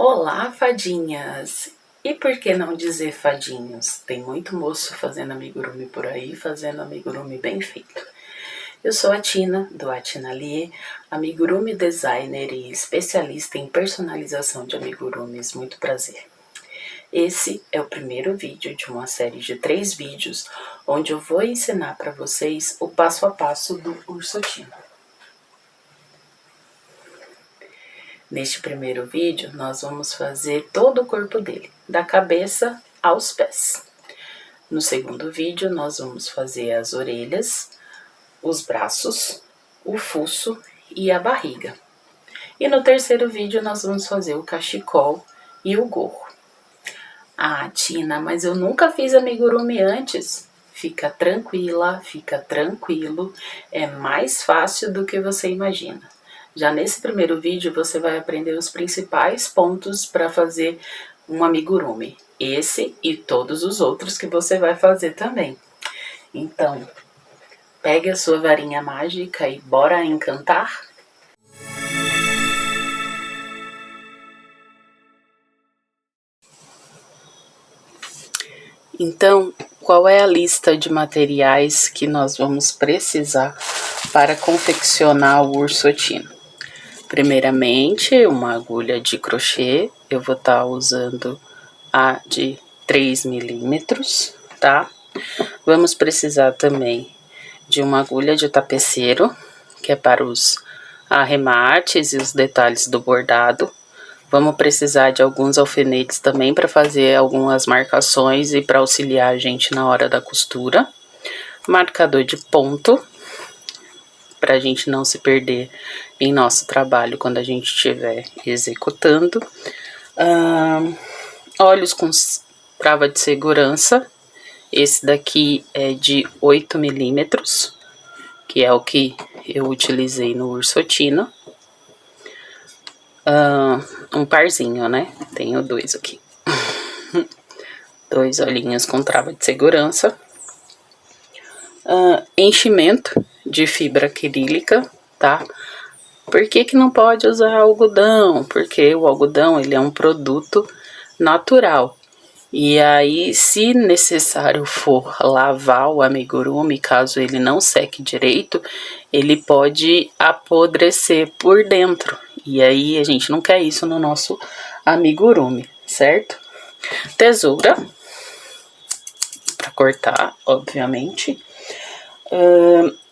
Olá, fadinhas! E por que não dizer fadinhos? Tem muito moço fazendo amigurumi por aí, fazendo amigurumi bem feito. Eu sou a Tina, do Atinalier, amigurumi designer e especialista em personalização de amigurumis. Muito prazer. Esse é o primeiro vídeo de uma série de 3 vídeos, onde eu vou ensinar para vocês o passo a passo do ursotino. Neste primeiro vídeo, nós vamos fazer todo o corpo dele, da cabeça aos pés. No segundo vídeo, nós vamos fazer as orelhas, os braços, o fuço e a barriga. E no terceiro vídeo, nós vamos fazer o cachecol e o gorro. Ah, Tina, mas eu nunca fiz amigurumi antes. Fica tranquila, fica tranquilo, é mais fácil do que você imagina. Já nesse primeiro vídeo você vai aprender os principais pontos para fazer um amigurumi. Esse e todos os outros que você vai fazer também. Então, pegue a sua varinha mágica e bora encantar? Então, qual é a lista de materiais que nós vamos precisar para confeccionar o ursotino? Primeiramente, uma agulha de crochê, eu vou estar usando a de 3 milímetros, tá? Vamos precisar também de uma agulha de tapeceiro, que é para os arremates e os detalhes do bordado. Vamos precisar de alguns alfinetes também para fazer algumas marcações e para auxiliar a gente na hora da costura. Marcador de ponto, para a gente não se perder em nosso trabalho quando a gente estiver executando. Olhos com trava de segurança, esse daqui é de 8 milímetros, que é o que eu utilizei no ursotino. Um parzinho, né? Tenho 2 aqui. 2 olhinhos com trava de segurança. Enchimento de fibra acrílica, tá? Por que não pode usar algodão? Porque o algodão, ele é um produto natural. E aí, se necessário for lavar o amigurumi, caso ele não seque direito, ele pode apodrecer por dentro. E aí, a gente não quer isso no nosso amigurumi, certo? Tesoura, para cortar, obviamente.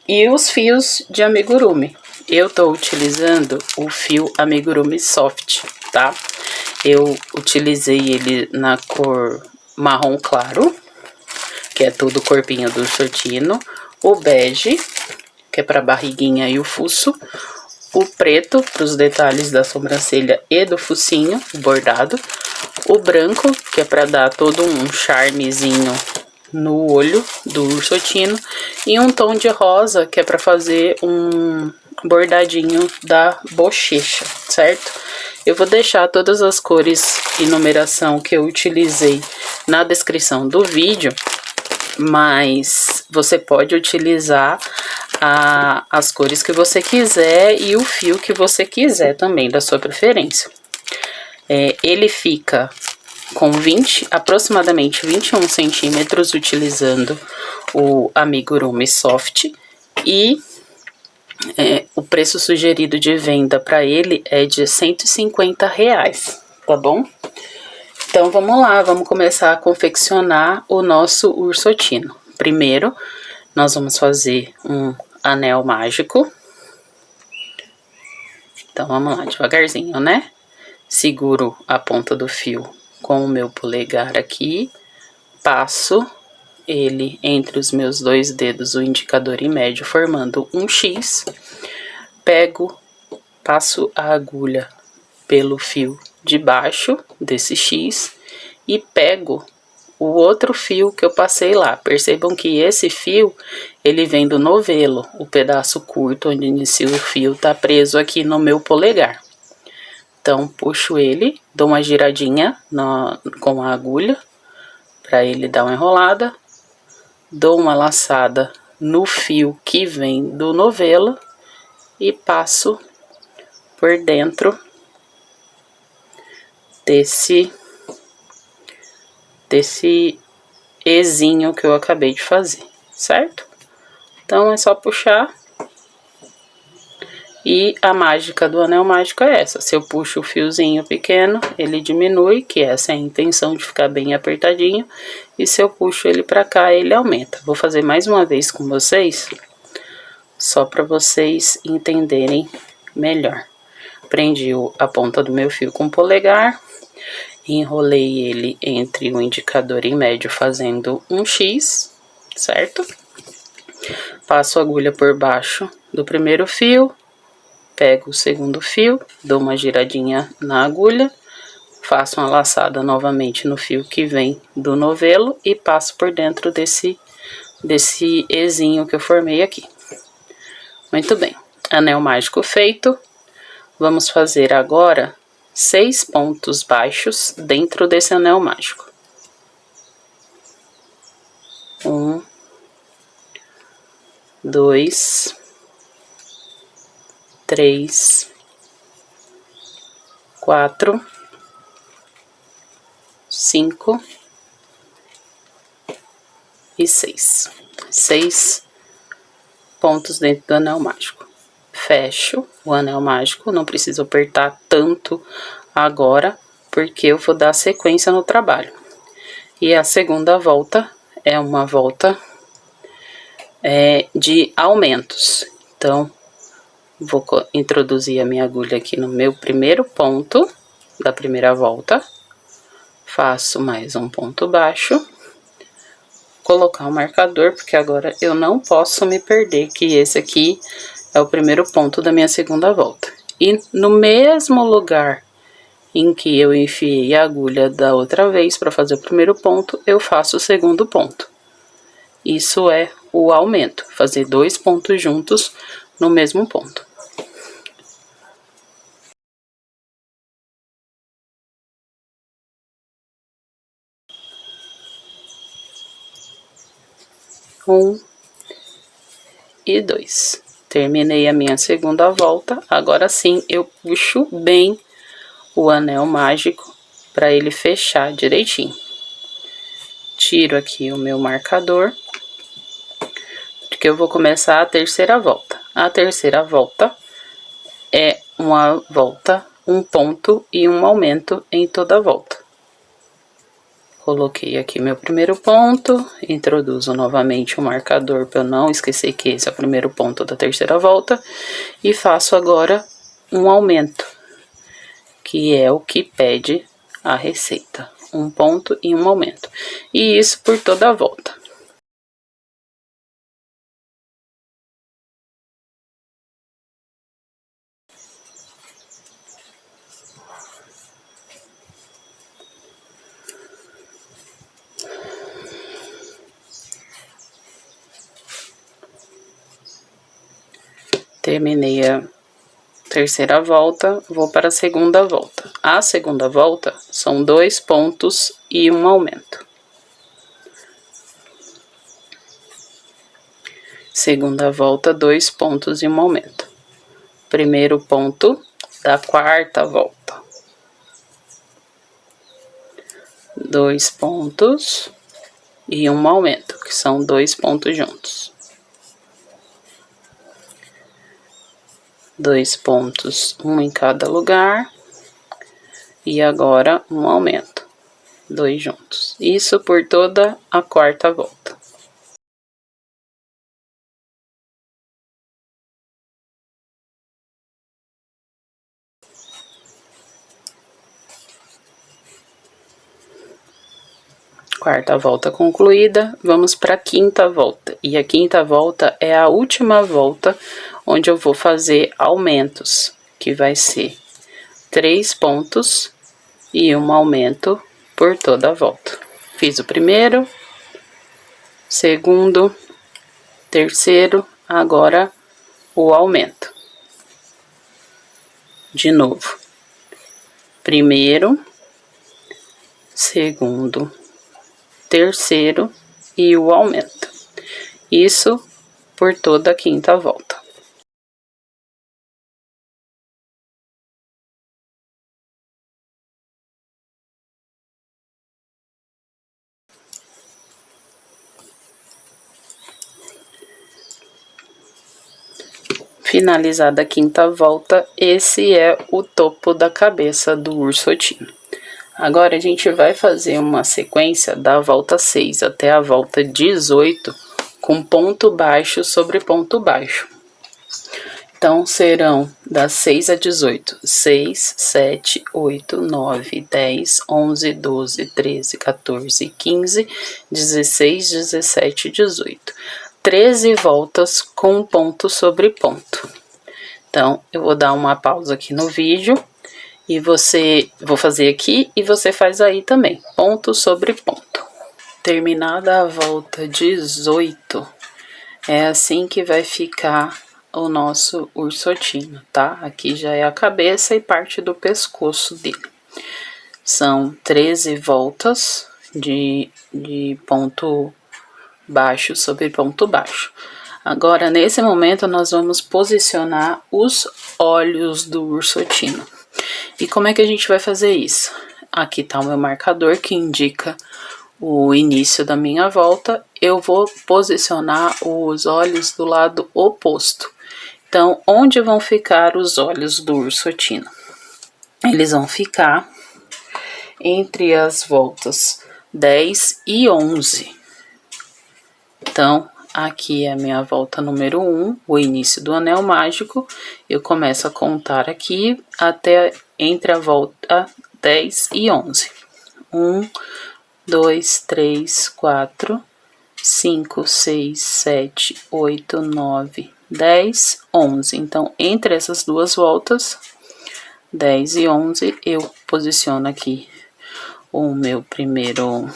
E os fios de amigurumi. Eu tô utilizando o fio amigurumi soft, tá? Eu utilizei ele na cor marrom claro, que é todo o corpinho do ursotino. O bege, que é para barriguinha e o fuço. O preto, para os detalhes da sobrancelha e do focinho, o bordado. O branco, que é para dar todo um charmezinho no olho do ursotino, e um tom de rosa que é para fazer um bordadinho da bochecha, certo? Eu vou deixar todas as cores e numeração que eu utilizei na descrição do vídeo, mas você pode utilizar as cores que você quiser e o fio que você quiser também, da sua preferência. Ele fica com aproximadamente 21 centímetros, utilizando o amigurumi soft, e o preço sugerido de venda para ele é de R$150, tá bom? Então, vamos lá, vamos começar a confeccionar o nosso ursotino. Primeiro, nós vamos fazer um anel mágico. Então, vamos lá, devagarzinho, né? Seguro a ponta do fio com o meu polegar aqui, passo ele entre os meus 2 dedos, o indicador e médio, formando um X. Passo a agulha pelo fio de baixo desse X e pego o outro fio que eu passei lá. Percebam que esse fio, ele vem do novelo, o pedaço curto onde inicia o fio tá preso aqui no meu polegar. Então, puxo ele, dou uma giradinha com a agulha, para ele dar uma enrolada. Dou uma laçada no fio que vem do novelo e passo por dentro desse Ezinho que eu acabei de fazer, certo? Então, é só puxar. E a mágica do anel mágico é essa. Se eu puxo o fiozinho pequeno, ele diminui, que essa é a intenção de ficar bem apertadinho. E se eu puxo ele pra cá, ele aumenta. Vou fazer mais uma vez com vocês, só para vocês entenderem melhor. Prendi a ponta do meu fio com o polegar, enrolei ele entre o indicador e médio fazendo um X, certo? Passo a agulha por baixo do primeiro fio, pego o segundo fio, dou uma giradinha na agulha, faço uma laçada novamente no fio que vem do novelo e passo por dentro desse Ezinho que eu formei aqui. Muito bem, anel mágico feito. Vamos fazer agora 6 pontos baixos dentro desse anel mágico. 1, 2, 3, 4, 5 e 6. 6 pontos dentro do anel mágico. Fecho o anel mágico, não preciso apertar tanto agora, porque eu vou dar sequência no trabalho. E a segunda volta é uma volta de aumentos. Então, vou introduzir a minha agulha aqui no meu primeiro ponto da primeira volta. Faço mais um ponto baixo. Colocar um marcador, porque agora eu não posso me perder, que esse aqui é o primeiro ponto da minha segunda volta. E no mesmo lugar em que eu enfiei a agulha da outra vez para fazer o primeiro ponto, eu faço o segundo ponto. Isso é o aumento, fazer 2 pontos juntos no mesmo ponto. Um e 2. Terminei a minha segunda volta, agora sim eu puxo bem o anel mágico para ele fechar direitinho. Tiro aqui o meu marcador, porque eu vou começar a terceira volta. A terceira volta é uma volta, um ponto e um aumento em toda a volta. Coloquei aqui meu primeiro ponto, introduzo novamente o marcador para eu não esquecer que esse é o primeiro ponto da terceira volta. E faço agora um aumento, que é o que pede a receita. Um ponto e um aumento. E isso por toda a volta. Terminei a terceira volta, vou para a segunda volta. A segunda volta são 2 pontos e um aumento. Segunda volta, 2 pontos e um aumento. Primeiro ponto da quarta volta. 2 pontos e um aumento, que são 2 pontos juntos. 2 pontos, um em cada lugar. E agora um aumento, 2 juntos. Isso por toda a quarta volta. Quarta volta concluída, vamos para a quinta volta. E a quinta volta é a última volta onde eu vou fazer aumentos, que vai ser 3 pontos e um aumento por toda a volta. Fiz o primeiro, segundo, terceiro, agora o aumento. De novo, primeiro, segundo, terceiro e o aumento. Isso por toda a quinta volta. finalizada a quinta volta, esse é o topo da cabeça do ursotino. Agora a gente vai fazer uma sequência da volta 6 até a volta 18 com ponto baixo sobre ponto baixo. Então, serão das 6 a 18, 6, 7, 8, 9, 10, 11, 12, 13, 14, 15, 16, 17, 18. 13 voltas com ponto sobre ponto. Então, eu vou dar uma pausa aqui no vídeo e vou fazer aqui e você faz aí também, ponto sobre ponto. Terminada a volta 18, é assim que vai ficar o nosso ursotino, tá? Aqui já é a cabeça e parte do pescoço dele. São 13 voltas de ponto baixo sobre ponto baixo. Agora, nesse momento, nós vamos posicionar os olhos do ursotino. E como é que a gente vai fazer isso? Aqui tá o meu marcador que indica o início da minha volta. Eu vou posicionar os olhos do lado oposto. Então, onde vão ficar os olhos do ursotino? Eles vão ficar entre as voltas 10 e 11. Então, aqui é a minha volta número 1, o início do anel mágico. Eu começo a contar aqui até entre a volta 10 e 11. 1, 2, 3, 4, 5, 6, 7, 8, 9, 10, 11. Então, entre essas duas voltas, 10 e 11, eu posiciono aqui o meu primeiro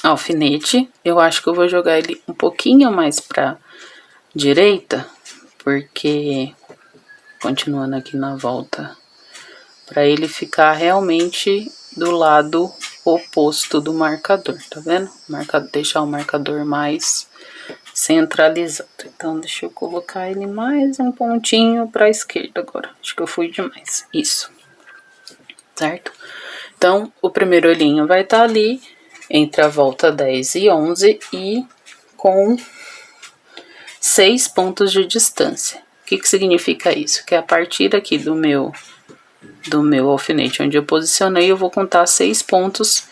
alfinete. Eu acho que eu vou jogar ele um pouquinho mais pra direita, porque, continuando aqui na volta, para ele ficar realmente do lado oposto do marcador, tá vendo? Deixar o marcador mais centralizado. Então, deixa eu colocar ele mais um pontinho para a esquerda agora. Acho que eu fui demais. Isso. Certo? Então, o primeiro olhinho vai estar ali entre a volta 10 e 11 e com 6 pontos de distância. O que significa isso? Que a partir aqui do meu alfinete onde eu posicionei, eu vou contar 6 pontos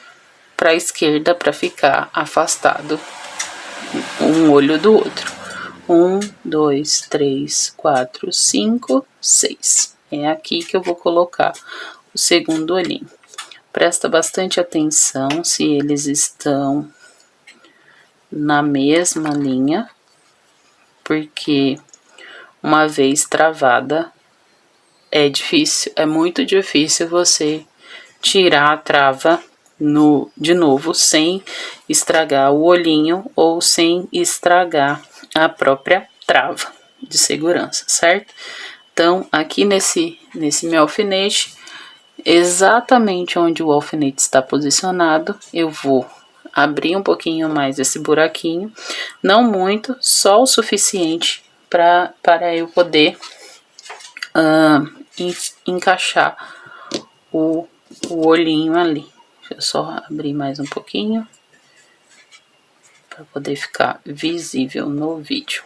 para a esquerda para ficar afastado um olho do outro. 1, 2, 3, 4, 5, 6. É aqui que eu vou colocar o segundo olhinho. Presta bastante atenção se eles estão na mesma linha, porque uma vez travada, é muito difícil você tirar a trava de novo sem estragar o olhinho ou sem estragar a própria trava de segurança, certo? Então, aqui nesse meu alfinete, exatamente onde o alfinete está posicionado, eu vou abrir um pouquinho mais esse buraquinho, não muito, só o suficiente para eu poder encaixar o olhinho ali. Deixa eu só abrir mais um pouquinho para poder ficar visível no vídeo.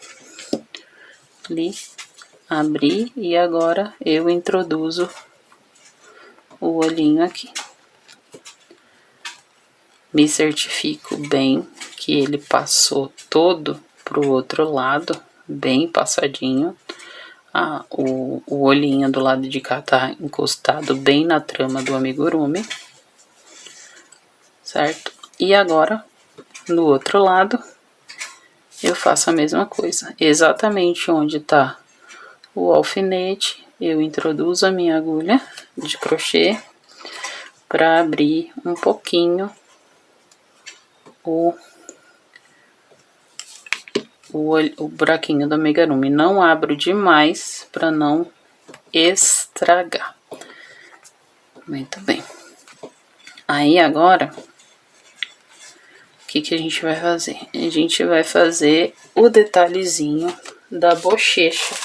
Ali, abri e agora eu introduzo o olhinho aqui. Me certifico bem que ele passou todo pro outro lado, bem passadinho. O olhinho do lado de cá tá encostado bem na trama do amigurumi, certo? E agora, no outro lado, eu faço a mesma coisa. Exatamente onde tá o alfinete, eu introduzo a minha agulha de crochê para abrir um pouquinho o buraquinho do amigurumi. Não abro demais para não estragar. Muito bem. Aí agora, o que a gente vai fazer? A gente vai fazer o detalhezinho da bochecha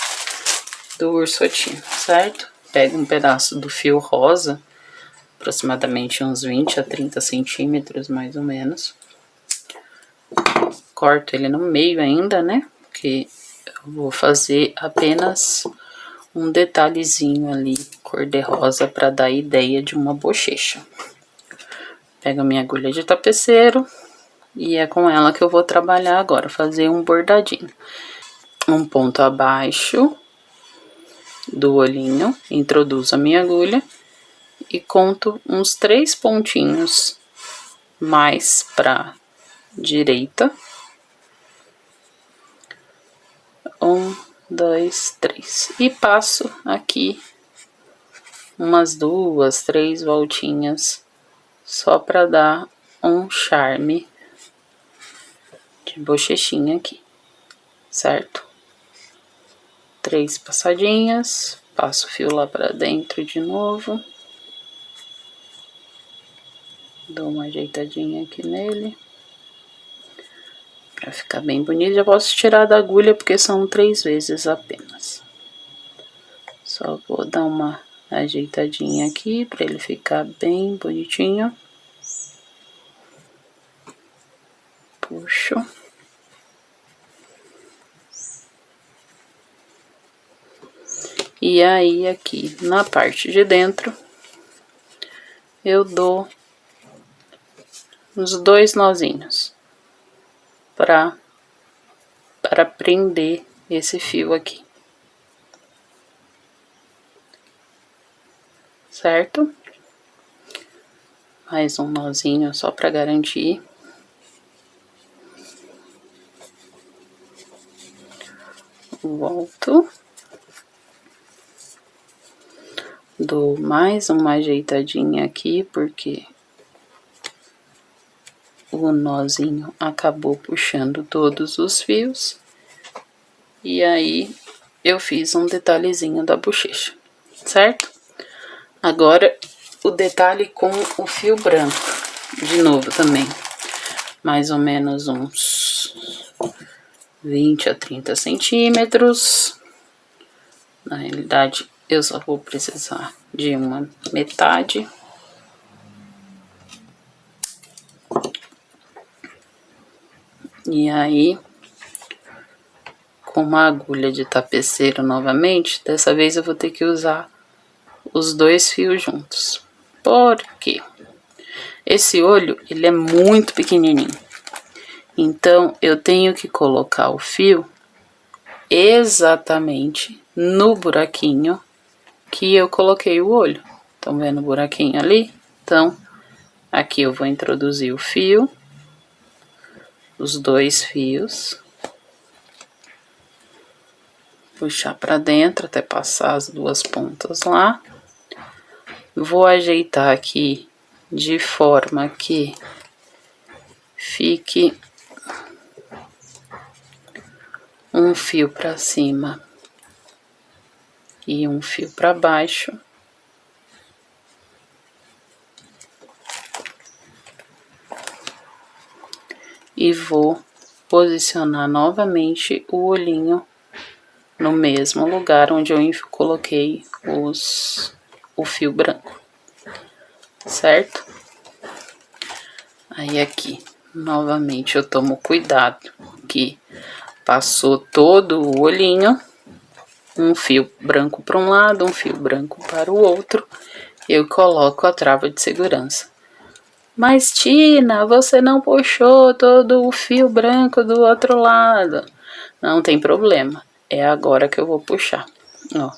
do ursotino, certo? Pega um pedaço do fio rosa, aproximadamente uns 20 a 30 centímetros, mais ou menos. Corto ele no meio ainda, né? Porque Eu vou fazer apenas um detalhezinho ali cor-de-rosa para dar ideia de uma bochecha. Pego a minha agulha de tapeceiro e é com ela que eu vou trabalhar agora, fazer um bordadinho. Um ponto abaixo do olhinho, introduzo a minha agulha e conto uns 3 pontinhos mais para direita. 1, 2, 3. E passo aqui umas 2, 3 voltinhas só para dar um charme de bochechinha aqui, certo? 3 passadinhas, passo o fio lá para dentro de novo. Dou uma ajeitadinha aqui nele. Pra ficar bem bonito, já posso tirar da agulha porque são 3 vezes apenas. Só vou dar uma ajeitadinha aqui para ele ficar bem bonitinho. Puxo. E aí aqui na parte de dentro eu dou uns 2 nozinhos para prender esse fio aqui. Certo? Mais um nozinho só para garantir. Volto. Dou mais uma ajeitadinha aqui, porque o nozinho acabou puxando todos os fios. E aí, eu fiz um detalhezinho da bochecha, certo? Agora, o detalhe com o fio branco. De novo também, mais ou menos uns 20 a 30 centímetros. Na realidade, eu só vou precisar de uma metade. E aí, com uma agulha de tapeceiro novamente, dessa vez eu vou ter que usar os 2 fios juntos. Por quê? Esse olho, ele é muito pequenininho. Então, eu tenho que colocar o fio exatamente no buraquinho que eu coloquei o olho. Estão vendo o buraquinho ali? Então, aqui eu vou introduzir o fio, os 2 fios, puxar para dentro até passar as 2 pontas lá. Vou ajeitar aqui de forma que fique um fio para cima e um fio para baixo. E vou posicionar novamente o olhinho no mesmo lugar onde eu coloquei o fio branco, certo? Aí aqui, novamente eu tomo cuidado que passou todo o olhinho, um fio branco para um lado, um fio branco para o outro, eu coloco a trava de segurança. Mas Tina, você não puxou todo o fio branco do outro lado. Não tem problema, é agora que eu vou puxar. Ó,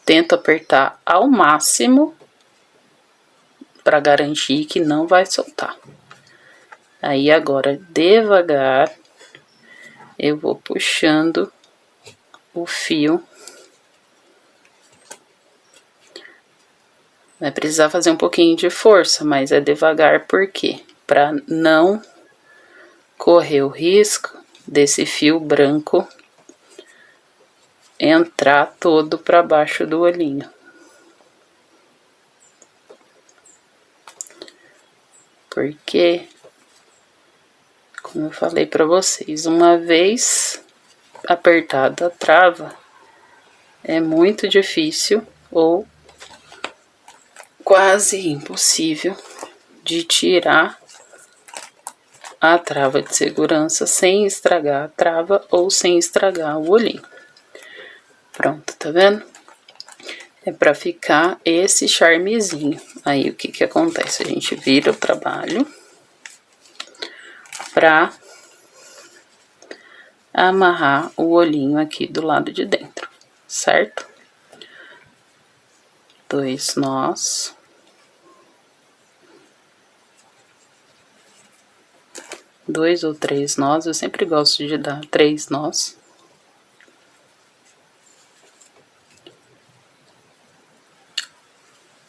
tento apertar ao máximo para garantir que não vai soltar. Aí agora, devagar, eu vou puxando o fio. Vai precisar fazer um pouquinho de força, mas é devagar, por quê? Para não correr o risco desse fio branco entrar todo para baixo do olhinho. Porque, como eu falei para vocês, uma vez apertada a trava, é muito difícil ou quase impossível de tirar a trava de segurança sem estragar a trava ou sem estragar o olhinho. Pronto, tá vendo? É pra ficar esse charmezinho. Aí, o que que acontece? A gente vira o trabalho pra amarrar o olhinho aqui do lado de dentro, certo? 2 nós. 2 ou 3 nós, eu sempre gosto de dar 3 nós.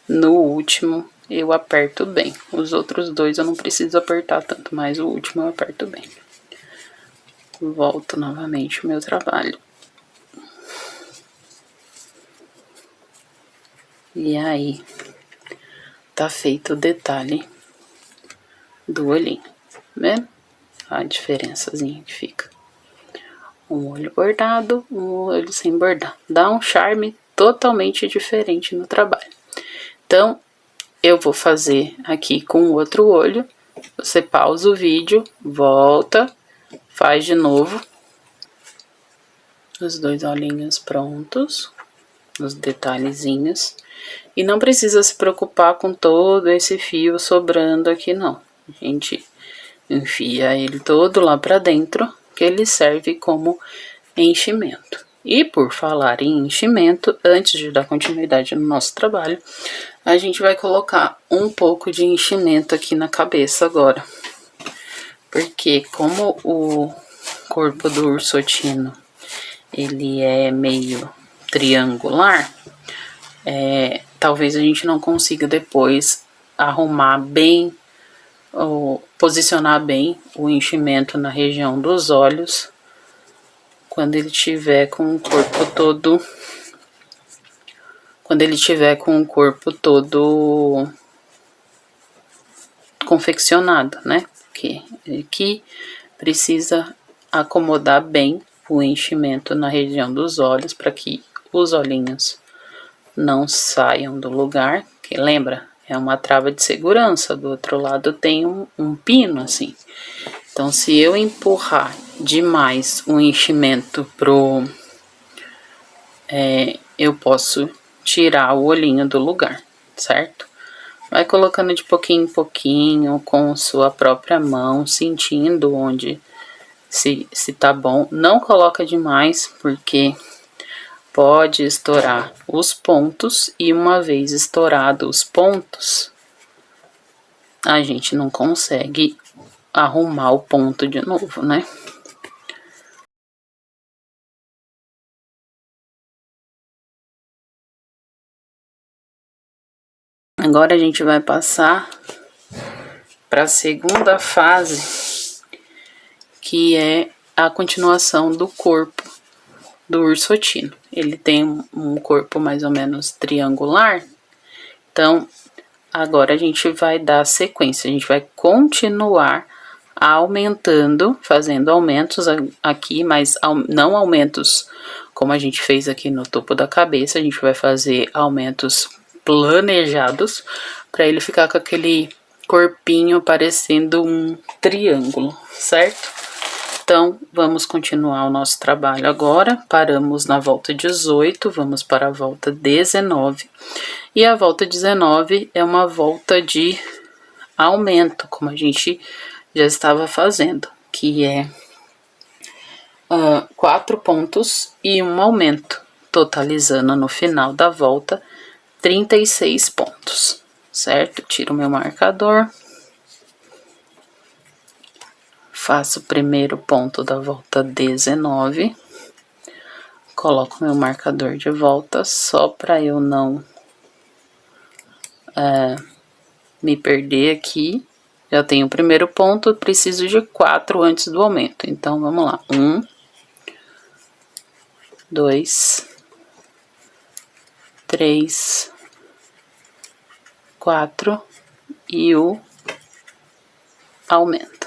No último, eu aperto bem. Os outros dois eu não preciso apertar tanto, mas o último eu aperto bem. Volto novamente o meu trabalho. E aí, tá feito o detalhe do olhinho, vendo? A diferençazinha que fica. Um olho bordado, um olho sem bordar. Dá um charme totalmente diferente no trabalho. Então, eu vou fazer aqui com o outro olho. Você pausa o vídeo, volta, faz de novo. Os 2 olhinhos prontos, os detalhezinhos. E não precisa se preocupar com todo esse fio sobrando aqui, não. A gente enfia ele todo lá pra dentro, que ele serve como enchimento. E por falar em enchimento, antes de dar continuidade no nosso trabalho, a gente vai colocar um pouco de enchimento aqui na cabeça agora. Porque como o corpo do ursotino, ele é meio triangular, talvez a gente não consiga depois arrumar bem, ou posicionar bem o enchimento na região dos olhos, quando ele tiver com o corpo todo, confeccionado, né? Porque aqui precisa acomodar bem o enchimento na região dos olhos para que os olhinhos não saiam do lugar, que lembra, é uma trava de segurança, do outro lado tem um pino assim. Então, se eu empurrar demais o enchimento eu posso tirar o olhinho do lugar, certo? Vai colocando de pouquinho em pouquinho, com sua própria mão, sentindo onde se tá bom. Não coloca demais, porque pode estourar os pontos, e uma vez estourado os pontos, a gente não consegue arrumar o ponto de novo, né? Agora a gente vai passar para a segunda fase, que é a continuação do corpo do ursotino. Ele tem um corpo mais ou menos triangular, então agora a gente vai dar sequência, a gente vai continuar aumentando, fazendo aumentos aqui, mas não aumentos como a gente fez aqui no topo da cabeça, a gente vai fazer aumentos planejados para ele ficar com aquele corpinho parecendo um triângulo, certo? Então, vamos continuar o nosso trabalho agora. Paramos na volta 18, vamos para a volta 19. E a volta 19 é uma volta de aumento, como a gente já estava fazendo, que é 4 pontos e um aumento, totalizando no final da volta 36 pontos, certo? Tiro o meu marcador. Faço o primeiro ponto da volta 19. Coloco meu marcador de volta, só para eu não me perder aqui. Já tenho o primeiro ponto, preciso de 4 antes do aumento. Então, vamos lá. 1, 2, 3, 4 e o aumento.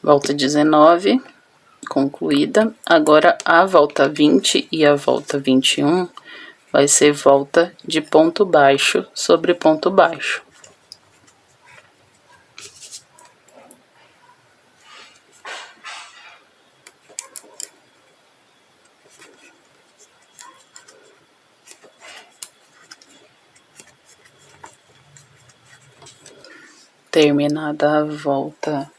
Volta 19, concluída. Agora, a volta 20 e a volta 21 vai ser volta de ponto baixo sobre ponto baixo. Terminada a volta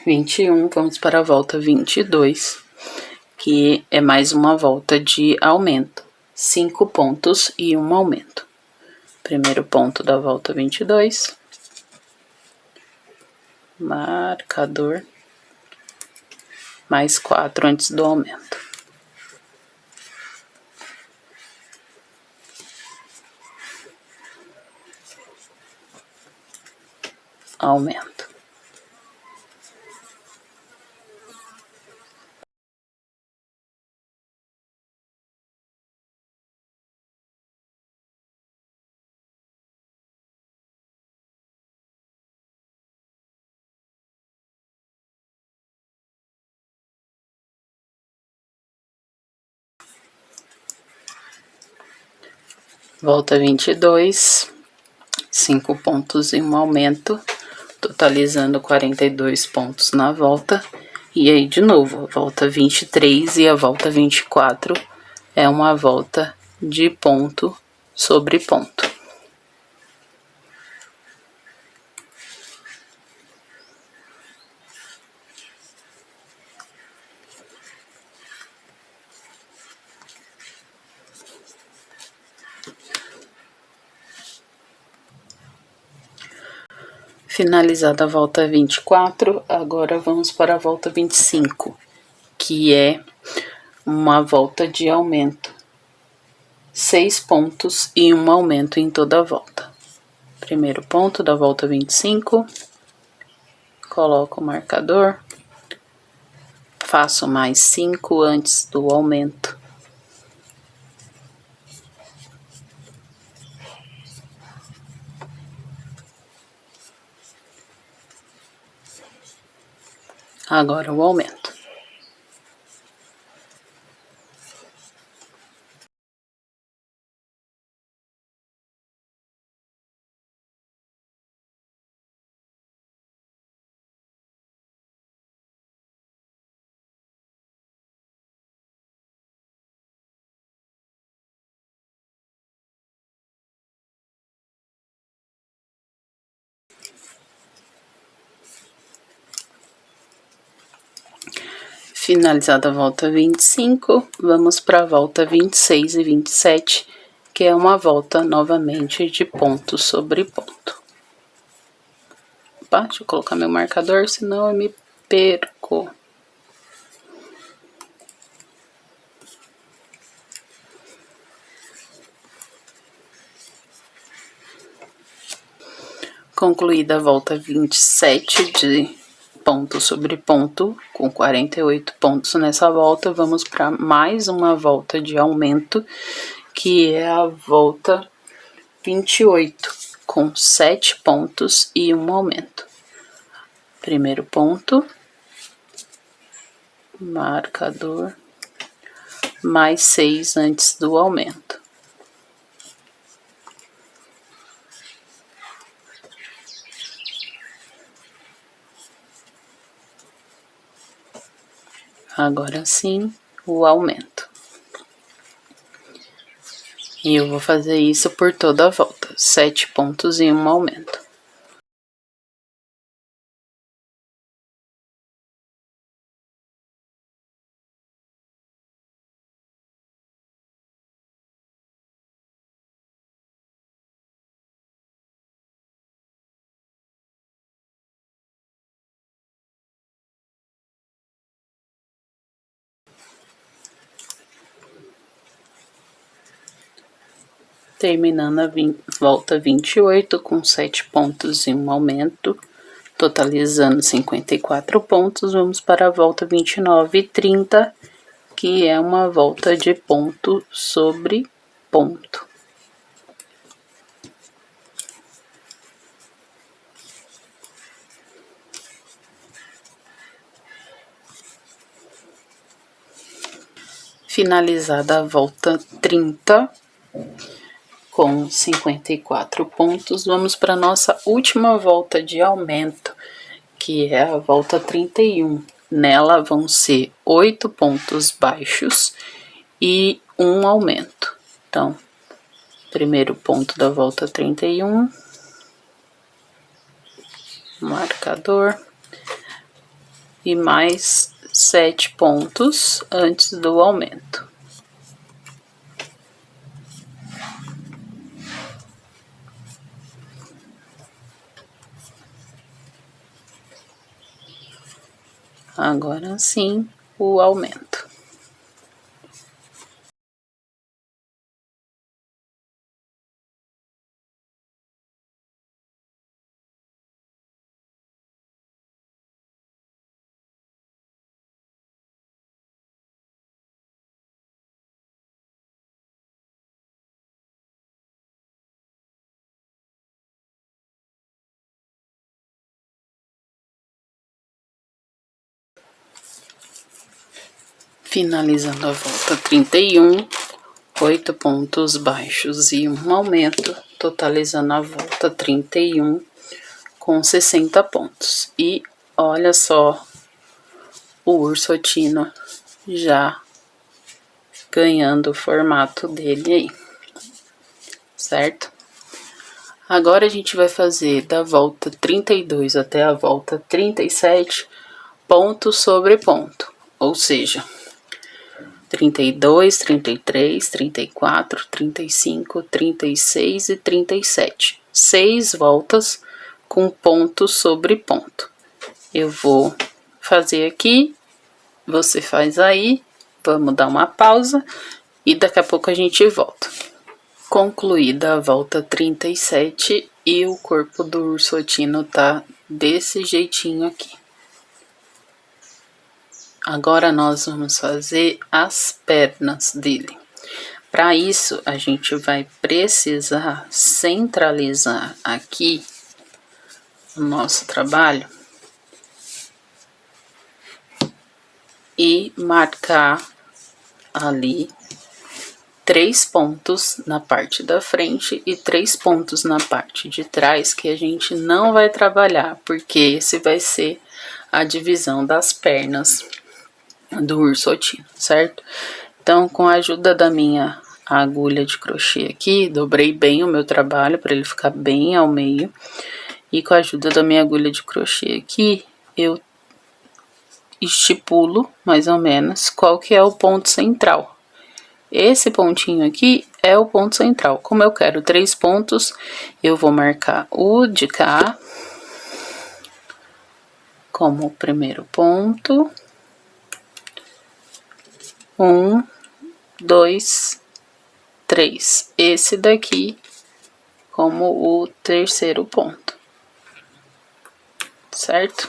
21, vamos para a volta 22, que é mais uma volta de aumento, 5 pontos e um aumento. Primeiro ponto da volta 22, marcador, mais 4 antes do aumento. Aumento. Volta 22, 5 pontos e um aumento, totalizando 42 pontos na volta. E aí, de novo, a volta 23 e a volta 24 é uma volta de ponto sobre ponto. Finalizada a volta 24, agora vamos para a volta 25, que é uma volta de aumento. 6 pontos e um aumento em toda a volta. Primeiro ponto da volta 25, coloco o marcador, faço mais 5 antes do aumento. Agora o aumento. Finalizada a volta 25, vamos para a volta 26 e 27, que é uma volta novamente de ponto sobre ponto. Opa, deixa eu colocar meu marcador, senão eu me perco. Concluída a volta 27 de ponto sobre ponto, com 48 pontos nessa volta, vamos para mais uma volta de aumento, que é a volta 28, com 7 pontos e um aumento. Primeiro ponto, marcador, mais 6 antes do aumento. Agora sim, o aumento. E eu vou fazer isso por toda a volta, 7 pontos e um aumento. Terminando a volta 28 com 7 pontos e um aumento, totalizando 54 pontos, vamos para a volta 29 e 30, que é uma volta de ponto sobre ponto. finalizada a volta 30 com 54 pontos, vamos para nossa última volta de aumento, que é a volta 31. Nela vão ser 8 pontos baixos e um aumento. Então, primeiro ponto da volta 31, marcador, e mais 7 pontos antes do aumento. Agora sim, o aumento. Finalizando a volta 31, 8 pontos baixos e um aumento, totalizando a volta 31 com 60 pontos. E olha só o Ursotino já ganhando o formato dele aí, certo? Agora a gente vai fazer da volta 32 até a volta 37, ponto sobre ponto, ou seja, 32, 33, 34, 35, 36 e 37. 6 voltas com ponto sobre ponto. Eu vou fazer aqui, você faz aí, vamos dar uma pausa e daqui a pouco a gente volta. Concluída a volta 37 e o corpo do Ursotino tá desse jeitinho aqui. Agora nós vamos fazer as pernas dele. Para isso, a gente vai precisar centralizar aqui o nosso trabalho e marcar ali 3 pontos na parte da frente e 3 pontos na parte de trás que a gente não vai trabalhar, porque esse vai ser a divisão das pernas do Ursotino, certo? Então, com a ajuda da minha agulha de crochê aqui, dobrei bem o meu trabalho para ele ficar bem ao meio. E com a ajuda da minha agulha de crochê aqui, eu estipulo mais ou menos qual que é o ponto central. Esse pontinho aqui é o ponto central. Como eu quero 3 pontos, eu vou marcar o de cá como o primeiro ponto. 1, 2, 3. Esse daqui como o terceiro ponto, certo?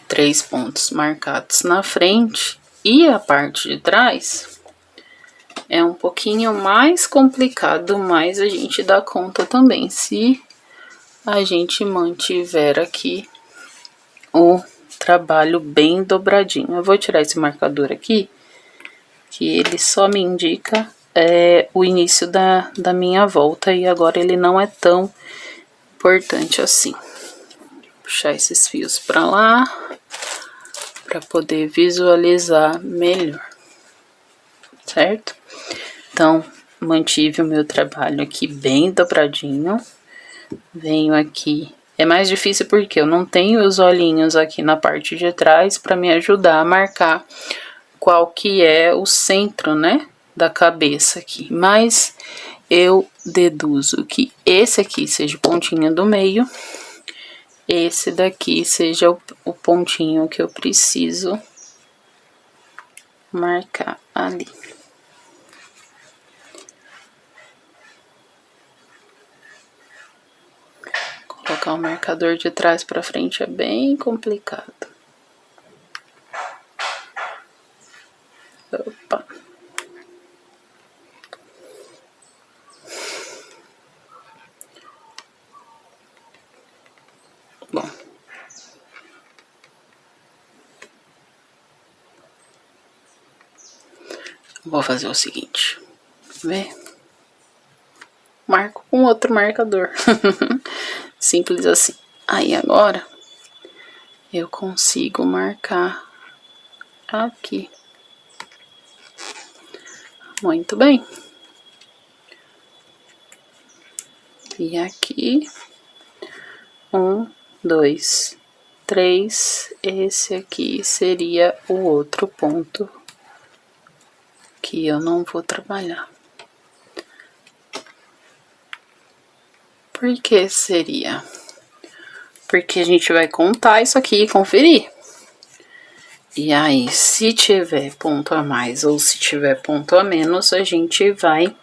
3 pontos marcados na frente e a parte de trás é um pouquinho mais complicado, mas a gente dá conta também se a gente mantiver aqui o trabalho bem dobradinho. Eu vou tirar esse marcador aqui, que ele só me indica o início da minha volta e agora ele não é tão importante assim. Vou puxar esses fios para lá para poder visualizar melhor, certo? Então, mantive o meu trabalho aqui bem dobradinho. Venho aqui. É mais difícil porque eu não tenho os olhinhos aqui na parte de trás para me ajudar a marcar qual que é o centro, né, da cabeça aqui. Mas eu deduzo que esse aqui seja o pontinho do meio, esse daqui seja o pontinho que eu preciso marcar ali. Colocar o marcador de trás para frente é bem complicado. Opa. Bom. Vou fazer o seguinte, vê? Marco com outro marcador. Simples assim. Aí agora eu consigo marcar aqui. Muito bem. E aqui, 1, 2, 3. Esse aqui seria o outro ponto que eu não vou trabalhar. Por que seria? Porque a gente vai contar isso aqui e conferir. E aí, se tiver ponto a mais ou se tiver ponto a menos, a gente vai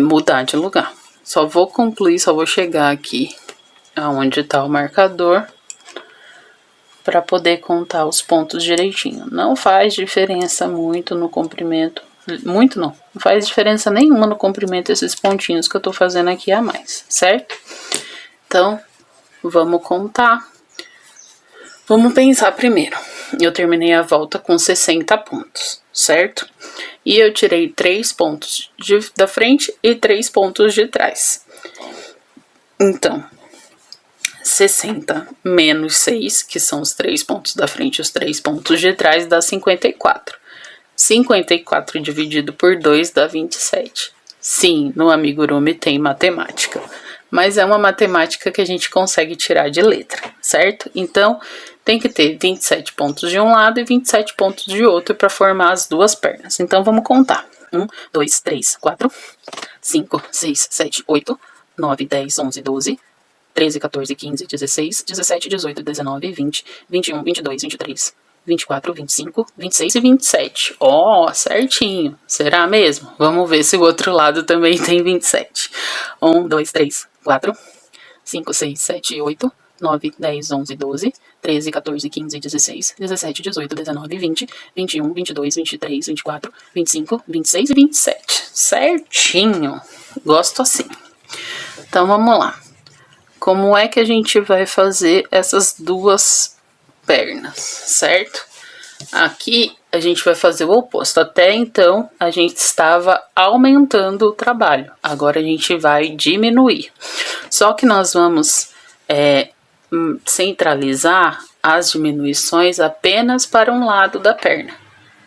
mudar de lugar. Só vou concluir, só vou chegar aqui aonde tá o marcador para poder contar os pontos direitinho. Não faz diferença muito no comprimento, muito não faz diferença nenhuma no comprimento esses pontinhos que eu tô fazendo aqui a mais, certo? Então, vamos contar. Vamos pensar primeiro. Eu terminei a volta com 60 pontos, certo? E eu tirei 3 pontos da frente e 3 pontos de trás. Então, 60 menos 6, que são os 3 pontos da frente e os 3 pontos de trás, dá 54. 54 dividido por 2 dá 27. Sim, no amigurumi tem matemática, mas é uma matemática que a gente consegue tirar de letra, certo? Então, tem que ter 27 pontos de um lado e 27 pontos de outro para formar as duas pernas. Então, vamos contar. 1, 2, 3, 4, 5, 6, 7, 8, 9, 10, 11, 12, 13, 14, 15, 16, 17, 18, 19, 20, 21, 22, 23, 24, 25, 26 e 27. Ó, certinho. Será mesmo? Vamos ver se o outro lado também tem 27. 1, 2, 3, 4, 5, 6, 7, 8, 9, 10, 11, 12, 13, 14, 15, 16, 17, 18, 19, 20, 21, 22, 23, 24, 25, 26 e 27. Certinho. Gosto assim. Então, vamos lá. Como é que a gente vai fazer essas duas pernas, certo? Aqui a gente vai fazer o oposto. Até então a gente estava aumentando o trabalho. Agora a gente vai diminuir. Só que nós vamos centralizar as diminuições apenas para um lado da perna.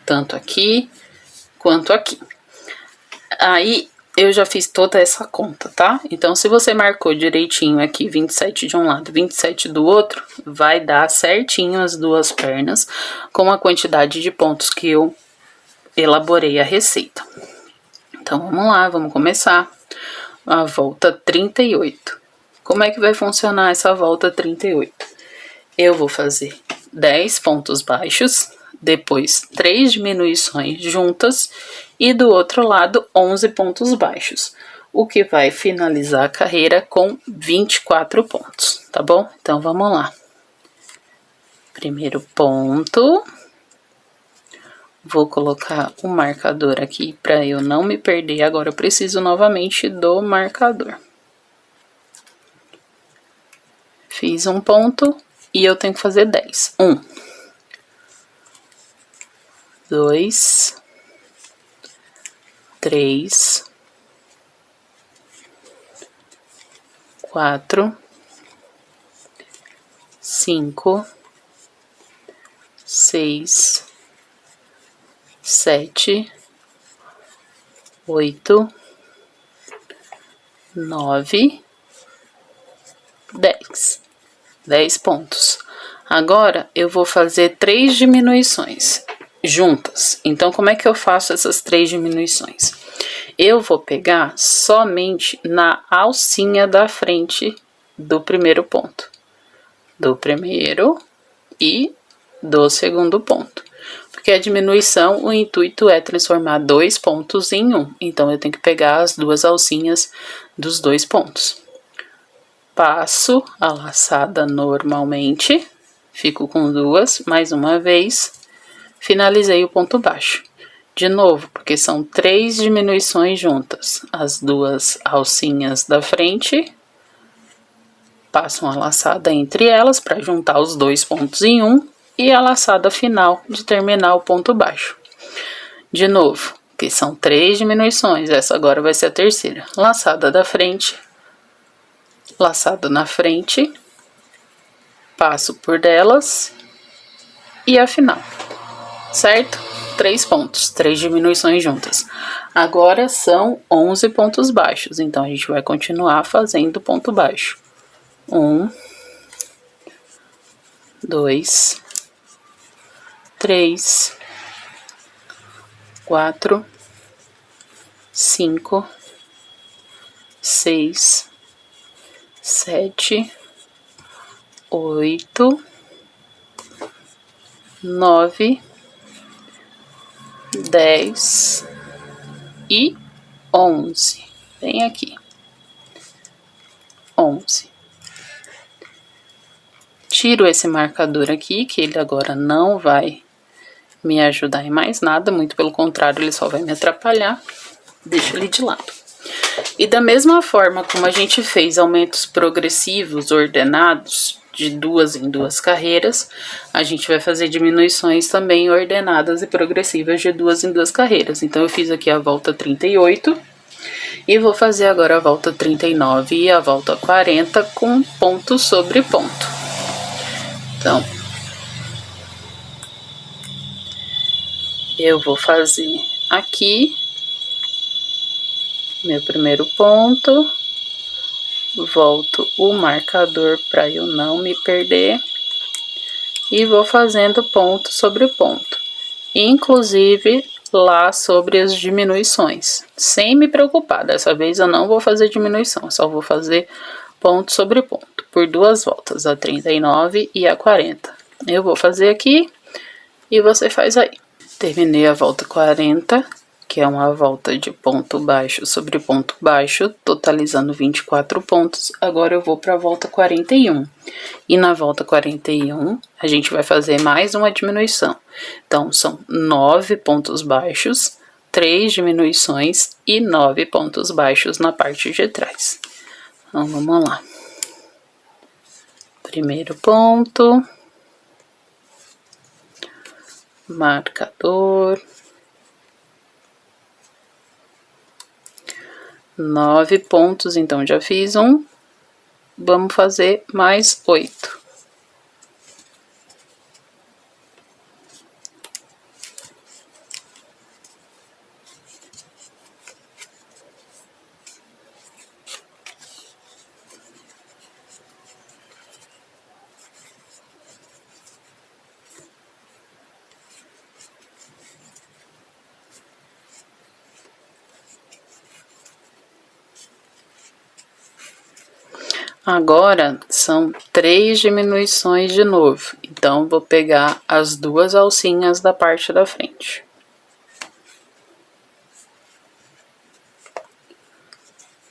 Tanto aqui quanto aqui. Aí eu já fiz toda essa conta, tá? Então, se você marcou direitinho aqui 27 de um lado, 27 do outro, vai dar certinho as duas pernas com a quantidade de pontos que eu elaborei a receita. Então, vamos lá, vamos começar. A volta 38. Como é que vai funcionar essa volta 38? Eu vou fazer 10 pontos baixos, depois 3 diminuições juntas e do outro lado 11 pontos baixos, o que vai finalizar a carreira com 24 pontos, tá bom? Então, vamos lá. Primeiro ponto. Vou colocar o marcador aqui para eu não me perder. Agora eu preciso novamente do marcador. Fiz um ponto e eu tenho que fazer 10. 1, 2, 3, 4, 5, 6, 7, 8, 9, 10. 10 pontos. Agora, eu vou fazer 3 diminuições juntas. Então, como é que eu faço essas 3 diminuições? Eu vou pegar somente na alcinha da frente do primeiro ponto. Do primeiro e do segundo ponto. Porque a diminuição, o intuito é transformar 2 pontos em 1. Então, eu tenho que pegar as duas alcinhas dos 2 pontos. Passo a laçada normalmente, fico com 2, mais uma vez, finalizei o ponto baixo. De novo, porque são 3 diminuições juntas. As duas alcinhas da frente, passo uma laçada entre elas para juntar os 2 pontos em 1 e a laçada final de terminar o ponto baixo. De novo, que são 3 diminuições, essa agora vai ser a terceira. Laçada da frente, laçado na frente, passo por delas e a final, certo? 3 pontos, 3 diminuições juntas. Agora são 11 pontos baixos, então a gente vai continuar fazendo ponto baixo. 1, 2, 3, 4, 5, 6, 7, 8, 9, 10 e 11. Vem aqui. 11. Tiro esse marcador aqui, que ele agora não vai me ajudar em mais nada, muito pelo contrário, ele só vai me atrapalhar. Deixa ele de lado. E da mesma forma como a gente fez aumentos progressivos ordenados de 2 em 2 carreiras, a gente vai fazer diminuições também ordenadas e progressivas de 2 em 2 carreiras. Então, eu fiz aqui a volta 38 e vou fazer agora a volta 39 e a volta 40 com ponto sobre ponto. Então, eu vou fazer aqui meu primeiro ponto, volto o marcador para eu não me perder e vou fazendo ponto sobre ponto, inclusive lá sobre as diminuições, sem me preocupar. Dessa vez eu não vou fazer diminuição, só vou fazer ponto sobre ponto por 2 voltas, a 39 e a 40. Eu vou fazer aqui e você faz aí. Terminei a volta 40, que é uma volta de ponto baixo sobre ponto baixo, totalizando 24 pontos. Agora eu vou para a volta 41. E na volta 41, a gente vai fazer mais uma diminuição. Então, são 9 pontos baixos, 3 diminuições e 9 pontos baixos na parte de trás. Então, vamos lá. Primeiro ponto. Marcador. 9 pontos, então já fiz um. Vamos fazer mais 8. Agora, são 3 diminuições de novo. Então, vou pegar as 2 alcinhas da parte da frente.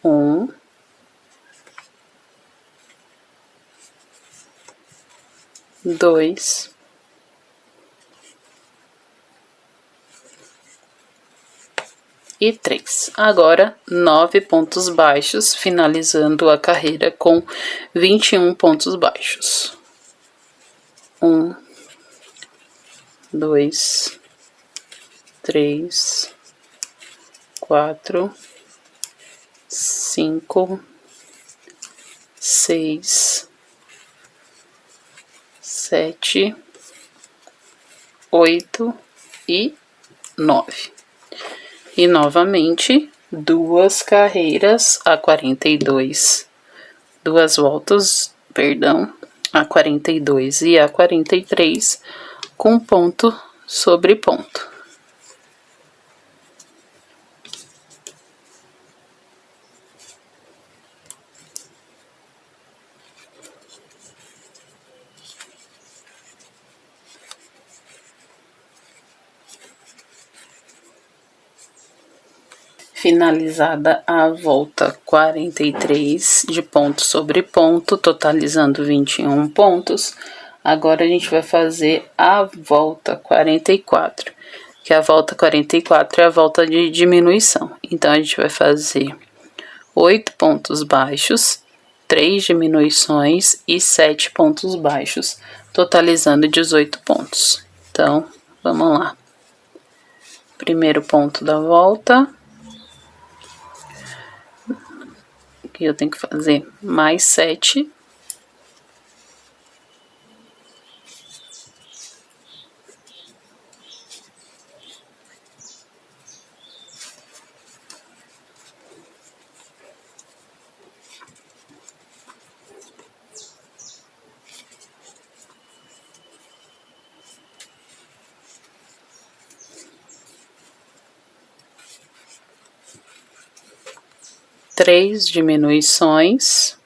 1. 2. E 3. Agora, 9 pontos baixos, finalizando a carreira com 21 pontos baixos. 1, 2, 3, 4, 5, 6, 7, 8 e 9. E novamente, 2 carreiras a 42, 2 voltas, perdão, a 42 e a 43, com ponto sobre ponto. Finalizada a volta 43 de ponto sobre ponto, totalizando 21 pontos. Agora a gente vai fazer a volta 44, que a volta 44 é a volta de diminuição. Então, a gente vai fazer 8 pontos baixos, 3 diminuições e 7 pontos baixos, totalizando 18 pontos. Então, vamos lá. primeiro ponto da volta. Aqui eu tenho que fazer mais 7. Três diminuições.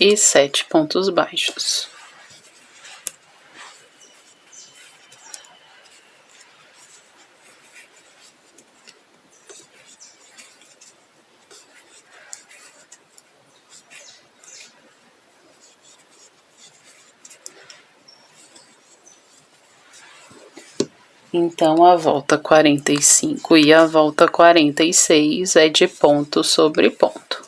E 7 pontos baixos. Então, a volta 45 e a volta 46 é de ponto sobre ponto.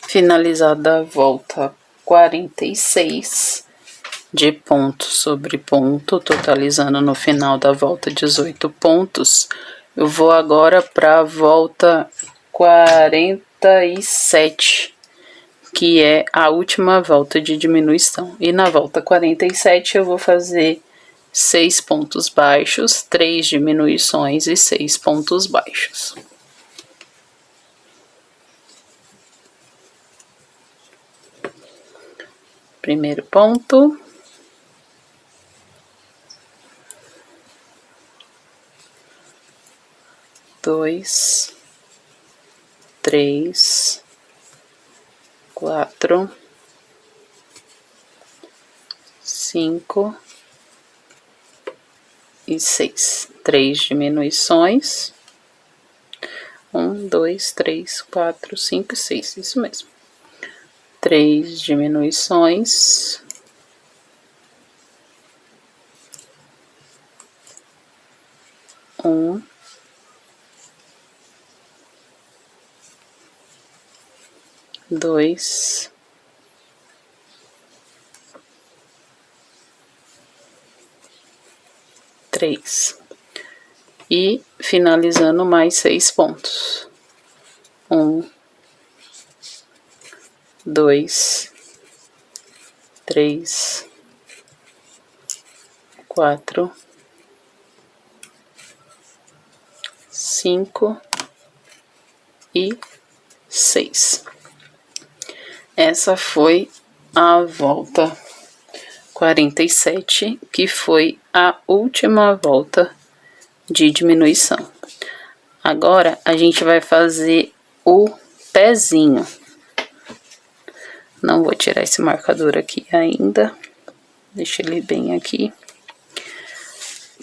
Finalizada a volta 46, de ponto sobre ponto, totalizando no final da volta 18 pontos, eu vou agora para a volta 47, que é a última volta de diminuição. E na volta 47 eu vou fazer 6 pontos baixos, 3 diminuições e 6 pontos baixos. Primeiro ponto. Dois, 3, 4, 5 e 6. 3 diminuições. 1, 2, 3, 4, 5 e 6. Isso mesmo. 3 diminuições. 1, 2, 3. E finalizando mais 6 pontos. 1, 2, 3, 4, 5 e 6. Essa foi a volta 47, que foi a última volta de diminuição. Agora, a gente vai fazer o pezinho. Não vou tirar esse marcador aqui ainda. Deixa ele bem aqui.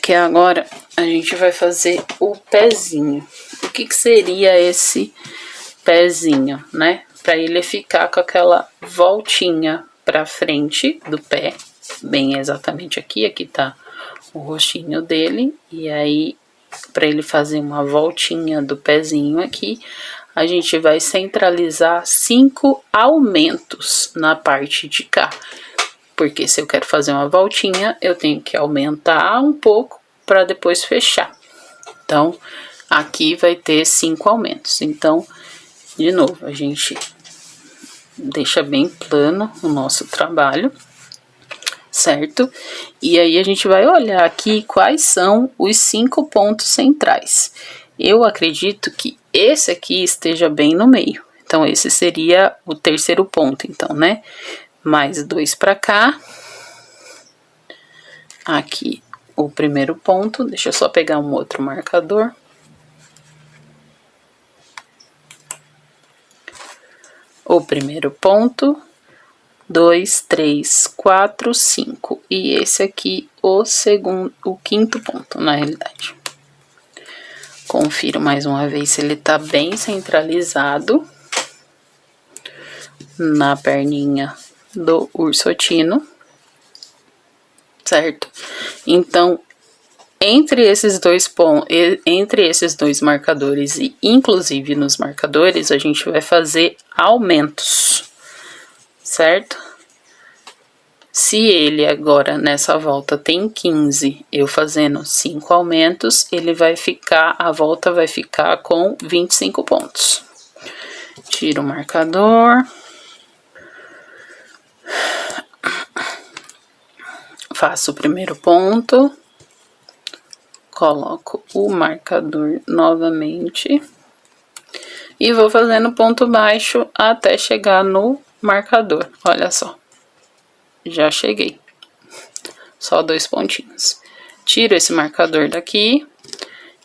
Que agora a gente vai fazer o pezinho. O que seria esse pezinho, né? Para ele ficar com aquela voltinha para frente do pé, bem exatamente aqui. Aqui tá o rostinho dele. E aí, para ele fazer uma voltinha do pezinho aqui, a gente vai centralizar 5 aumentos na parte de cá. Porque se eu quero fazer uma voltinha, eu tenho que aumentar um pouco para depois fechar. Então, aqui vai ter 5 aumentos. Então, de novo, a gente deixa bem plano o nosso trabalho, certo? E aí a gente vai olhar aqui quais são os 5 pontos centrais. Eu acredito que esse aqui esteja bem no meio. Então, esse seria o terceiro ponto, então, né? Mais 2 para cá. Aqui o primeiro ponto. Deixa eu só pegar um outro marcador. O primeiro ponto. 2, 3, 4, 5. E esse aqui o quinto ponto, na realidade. Confiro mais uma vez se ele tá bem centralizado na perninha do ursotino, certo? Então, entre esses dois marcadores e inclusive nos marcadores, a gente vai fazer aumentos, certo? Se ele agora nessa volta tem 15, eu fazendo 5 aumentos, a volta vai ficar com 25 pontos. Tiro o marcador. Faço o primeiro ponto. Coloco o marcador novamente e vou fazendo ponto baixo até chegar no marcador. Olha só, já cheguei. Só 2 pontinhos. Tiro esse marcador daqui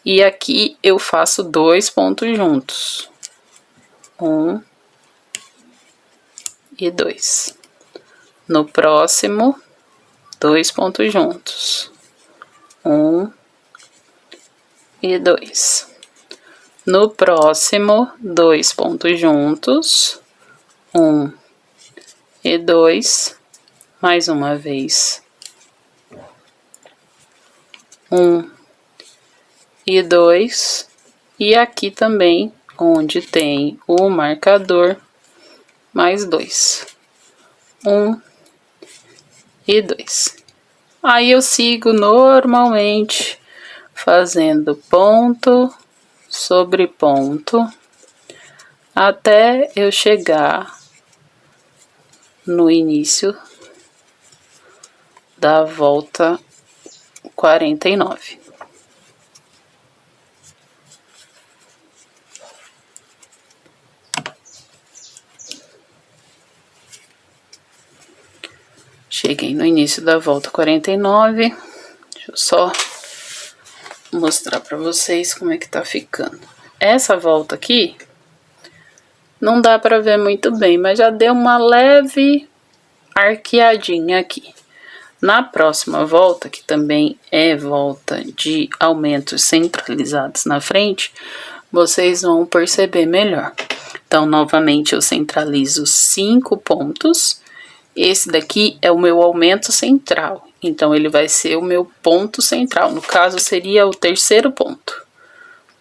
e aqui eu faço 2 pontos juntos. 1 e 2. No próximo, 2 pontos juntos. 1 e 2. No próximo, 2 pontos juntos. 1 e 2. Mais uma vez. 1 e 2. E aqui também, onde tem o marcador, mais 2. 1 e 2. Aí eu sigo normalmente, fazendo ponto sobre ponto, até eu chegar no início da volta 49. Cheguei no início da volta 49. Deixa eu só mostrar pra vocês como é que tá ficando. Essa volta aqui não dá pra ver muito bem, mas já deu uma leve arqueadinha aqui. Na próxima volta, que também é volta de aumentos centralizados na frente, vocês vão perceber melhor. Então, novamente, eu centralizo 5 pontos. Esse daqui é o meu aumento central. Então, ele vai ser o meu ponto central. No caso, seria o terceiro ponto.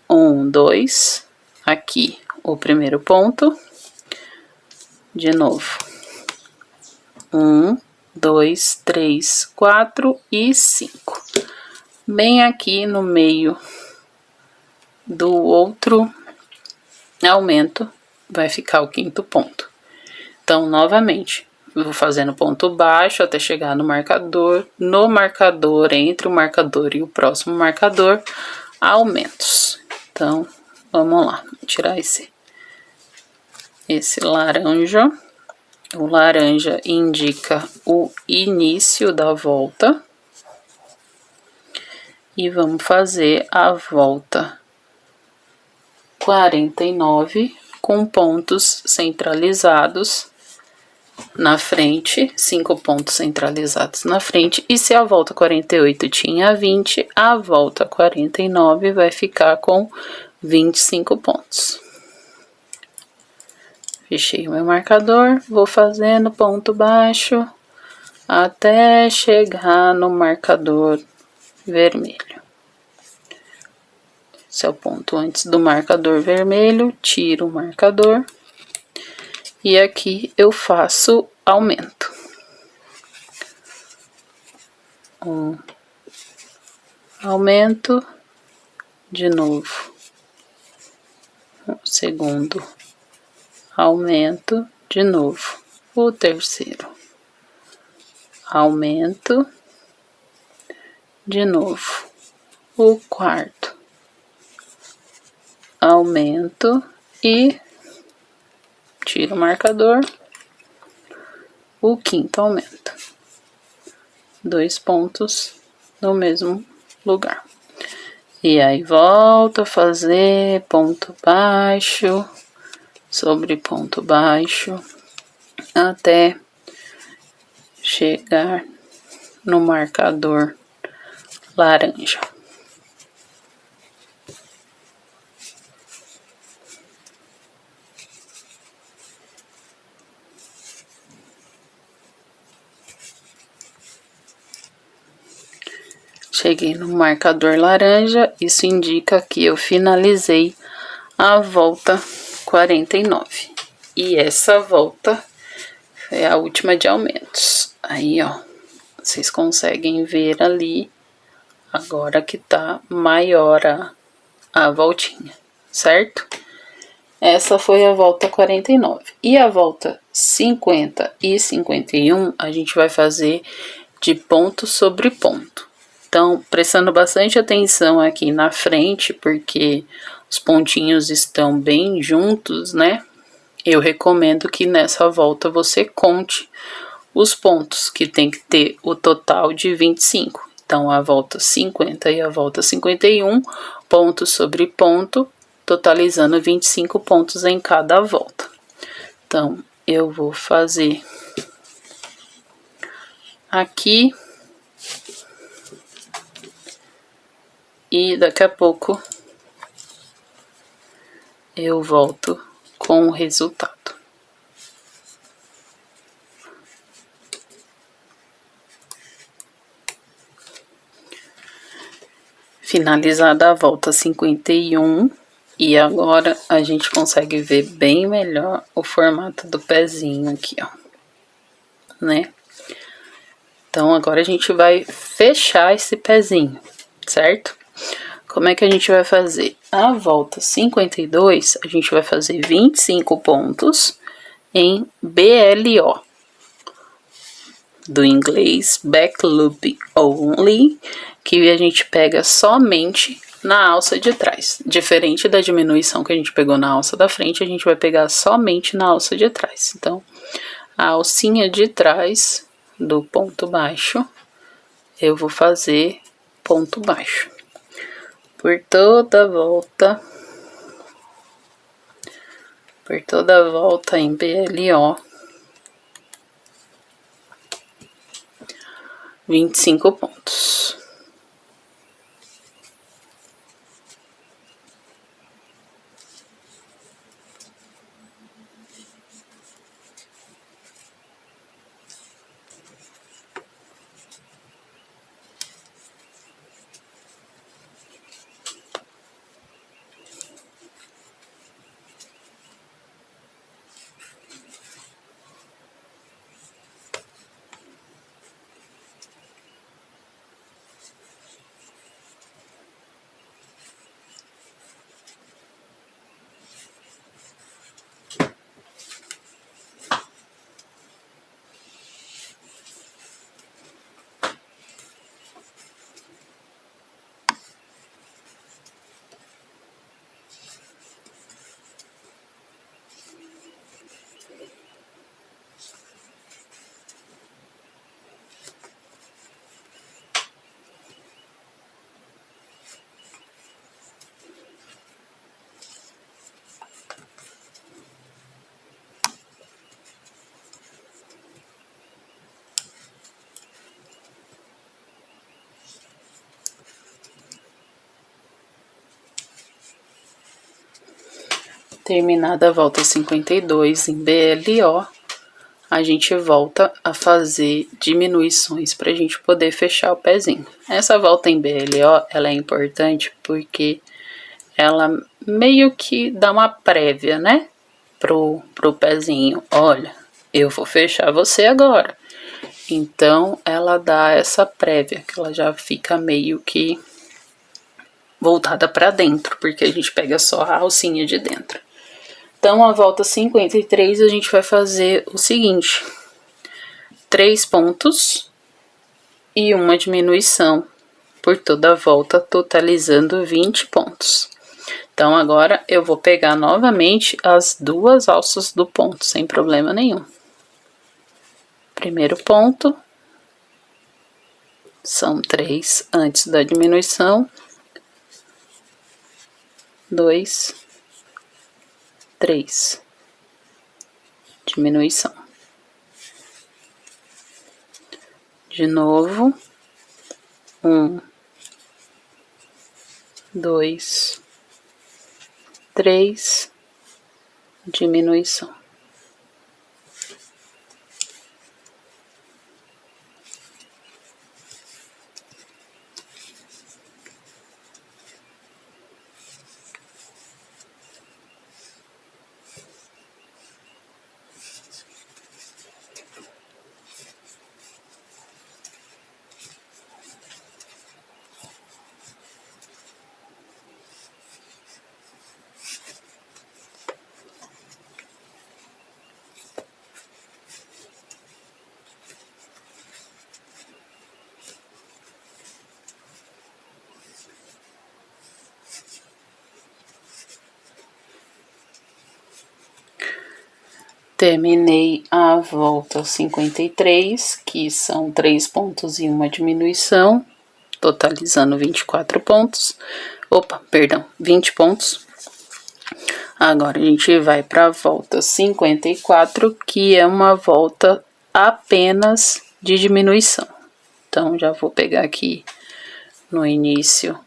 1, 2. Aqui, o primeiro ponto. De novo. 1, 2, 3, 4 e 5. Bem aqui no meio do outro aumento, vai ficar o quinto ponto. Então, novamente, eu vou fazendo ponto baixo até chegar no marcador. No marcador, entre o marcador e o próximo marcador, aumentos. Então, vamos lá. Vou tirar esse laranja. O laranja indica o início da volta. E vamos fazer a volta 49 com pontos centralizados na frente, 5 pontos centralizados na frente. E se a volta 48 tinha 20, a volta 49 vai ficar com 25 pontos. Fechei o meu marcador, vou fazendo ponto baixo até chegar no marcador vermelho. Esse é o ponto antes do marcador vermelho, tiro o marcador e aqui eu faço aumento. Um aumento, de novo, o segundo aumento, de novo, o terceiro aumento, de novo, o quarto aumento e tiro o marcador, o quinto aumento. 2 pontos no mesmo lugar. E aí volto a fazer ponto baixo sobre ponto baixo até chegar no marcador laranja. Cheguei no marcador laranja, isso indica que eu finalizei a volta 49. E essa volta é a última de aumentos. Aí, ó, vocês conseguem ver ali, agora que tá maior a voltinha, certo? Essa foi a volta 49. E a volta 50 e 51, a gente vai fazer de ponto sobre ponto. Então, prestando bastante atenção aqui na frente, porque os pontinhos estão bem juntos, né? Eu recomendo que nessa volta você conte os pontos, que tem que ter o total de 25. Então, a volta 50 e a volta 51, ponto sobre ponto, totalizando 25 pontos em cada volta. Então, eu vou fazer aqui. E daqui a pouco eu volto com o resultado. Finalizada a volta 51, e agora a gente consegue ver bem melhor o formato do pezinho aqui, ó, né? Então agora a gente vai fechar esse pezinho, certo? Como é que a gente vai fazer? A volta 52, a gente vai fazer 25 pontos em BLO. Do inglês Back Loop Only, que a gente pega somente na alça de trás. Diferente da diminuição que a gente pegou na alça da frente, a gente vai pegar somente na alça de trás. Então, a alcinha de trás do ponto baixo, eu vou fazer ponto baixo. Por toda a volta em BLO, 25 pontos. Terminada a volta 52 em BLO, a gente volta a fazer diminuições para a gente poder fechar o pezinho. Essa volta em BLO, ela é importante porque ela meio que dá uma prévia, né, pro pezinho. Olha, eu vou fechar você agora. Então, ela dá essa prévia, que ela já fica meio que voltada para dentro, porque a gente pega só a alcinha de dentro. Então, a volta 53, a gente vai fazer o seguinte: 3 pontos e uma diminuição por toda a volta, totalizando 20 pontos. Então, agora eu vou pegar novamente as duas alças do ponto, sem problema nenhum. Primeiro ponto, são 3 antes da diminuição, 2, 3, diminuição. De novo. 1, 2, 3, diminuição. Terminei a volta 53, que são 3 pontos e uma diminuição, totalizando 24 pontos. Opa, perdão, 20 pontos. Agora a gente vai para a volta 54, que é uma volta apenas de diminuição. Então, já vou pegar aqui no início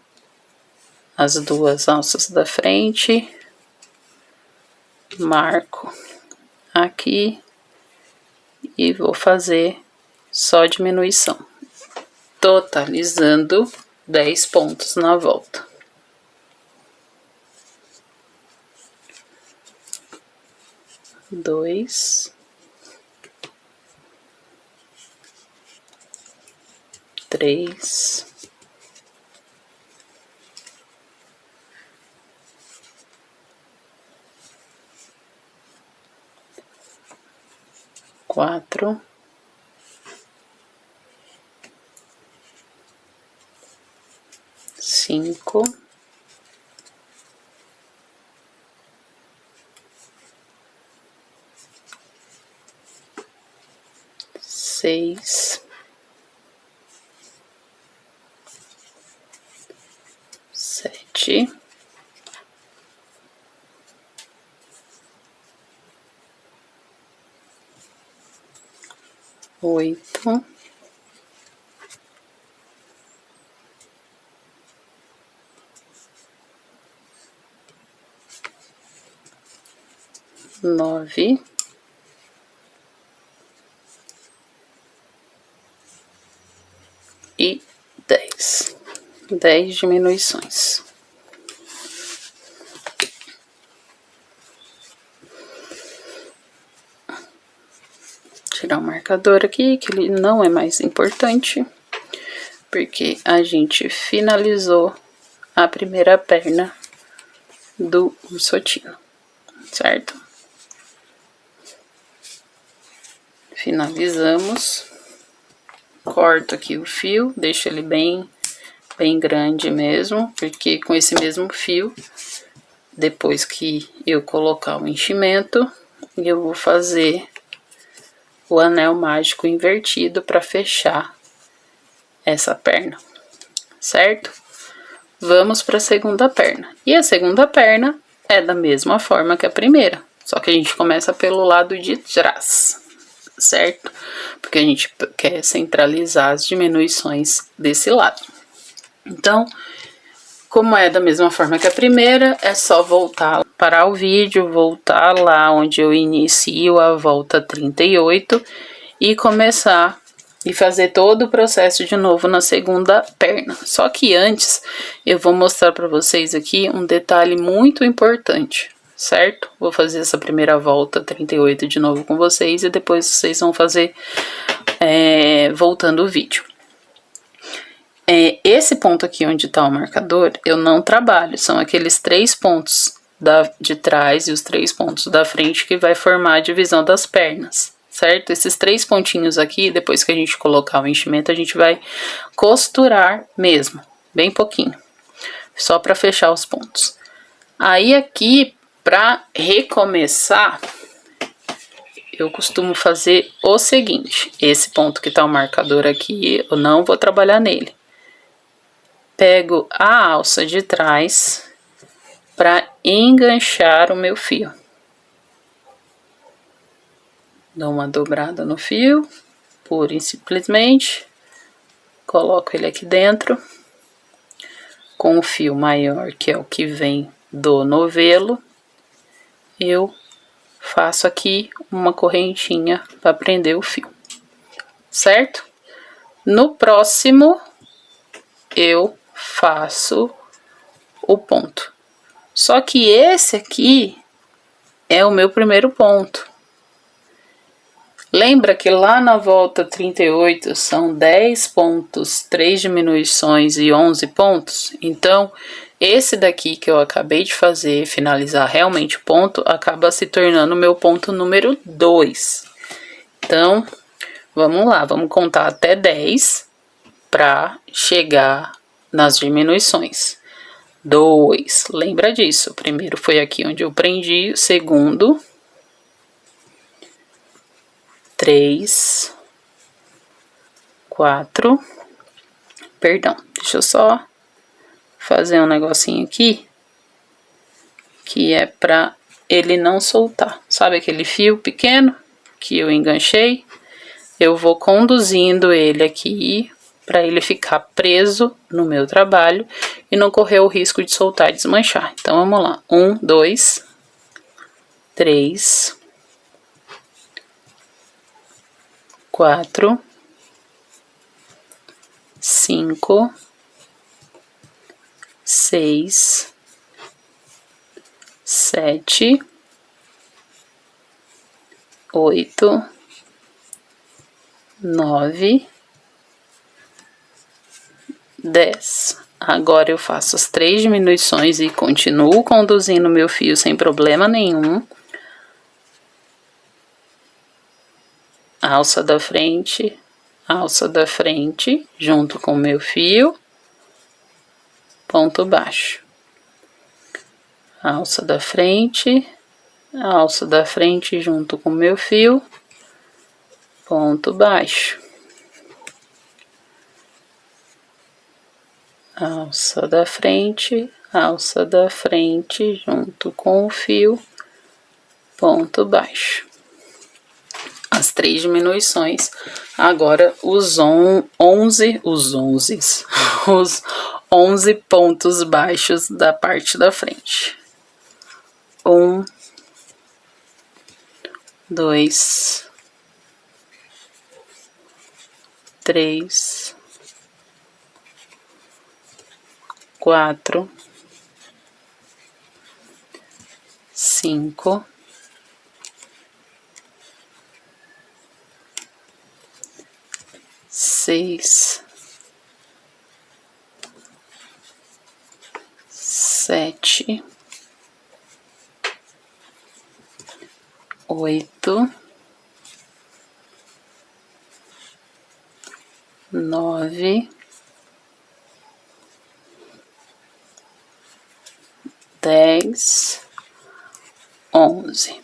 as duas alças da frente, marco aqui e vou fazer só diminuição, totalizando 10 pontos na volta. Dois, 3, 4, 5, 6, 7, 8, 9, 10. 10 diminuições. Tirar o marcador aqui, que ele não é mais importante, porque a gente finalizou a primeira perna do ursotino, certo? Finalizamos, corto aqui o fio, deixo ele bem grande mesmo, porque com esse mesmo fio, depois que eu colocar o enchimento, eu vou fazer o anel mágico invertido para fechar essa perna, certo? Vamos para a segunda perna. E a segunda perna é da mesma forma que a primeira, só que a gente começa pelo lado de trás, certo? Porque a gente quer centralizar as diminuições desse lado. Então, como é da mesma forma que a primeira, é só voltar, parar o vídeo, voltar lá onde eu inicio a volta 38 e começar e fazer todo o processo de novo na segunda perna. Só que antes, eu vou mostrar para vocês aqui um detalhe muito importante, certo? Vou fazer essa primeira volta 38 de novo com vocês e depois vocês vão fazer voltando o vídeo. Esse ponto aqui onde está o marcador, eu não trabalho, são aqueles 3 pontos de trás e os 3 pontos da frente que vai formar a divisão das pernas, certo? Esses 3 pontinhos aqui, depois que a gente colocar o enchimento, a gente vai costurar mesmo, bem pouquinho, só para fechar os pontos. Aí aqui, para recomeçar, eu costumo fazer o seguinte, esse ponto que tá o marcador aqui, eu não vou trabalhar nele. Pego a alça de trás para enganchar o meu fio. Dou uma dobrada no fio, pura e simplesmente, coloco ele aqui dentro, com o fio maior, que é o que vem do novelo, eu faço aqui uma correntinha para prender o fio, certo? No próximo, eu faço o ponto. Só que esse aqui é o meu primeiro ponto. Lembra que lá na volta 38 são 10 pontos, 3 diminuições e 11 pontos? Então, esse daqui que eu acabei de fazer, finalizar realmente o ponto, acaba se tornando o meu ponto número 2. Então, vamos lá, vamos contar até 10 para chegar nas diminuições. 2, lembra disso, o primeiro foi aqui onde eu prendi, o segundo, 3, 4, perdão, deixa eu só fazer um negocinho aqui, que é pra ele não soltar. Sabe aquele fio pequeno que eu enganchei? Eu vou conduzindo ele aqui para ele ficar preso no meu trabalho e não correr o risco de soltar e desmanchar. Então, vamos lá. 1, 2, 3, 4, 5, 6, 7, 8, 9, 10. Agora eu faço as 3 diminuições e continuo conduzindo meu fio sem problema nenhum. Alça da frente, junto com o meu fio, ponto baixo. Alça da frente junto com o meu fio, ponto baixo. Alça da frente junto com o fio, ponto baixo. As 3 diminuições. Agora os 11 pontos baixos da parte da frente. 1, 2, 3, 4, 5, 6, 7, 8, 9, 10, 11.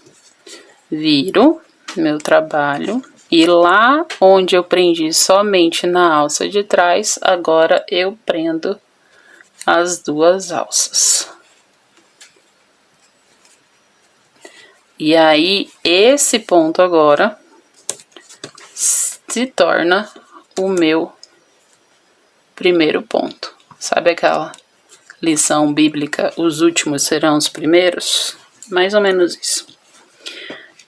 Viro meu trabalho e lá onde eu prendi somente na alça de trás, agora eu prendo as 2 alças. E aí, esse ponto agora se torna o meu primeiro ponto. Sabe aquela lição bíblica, os últimos serão os primeiros? Mais ou menos isso.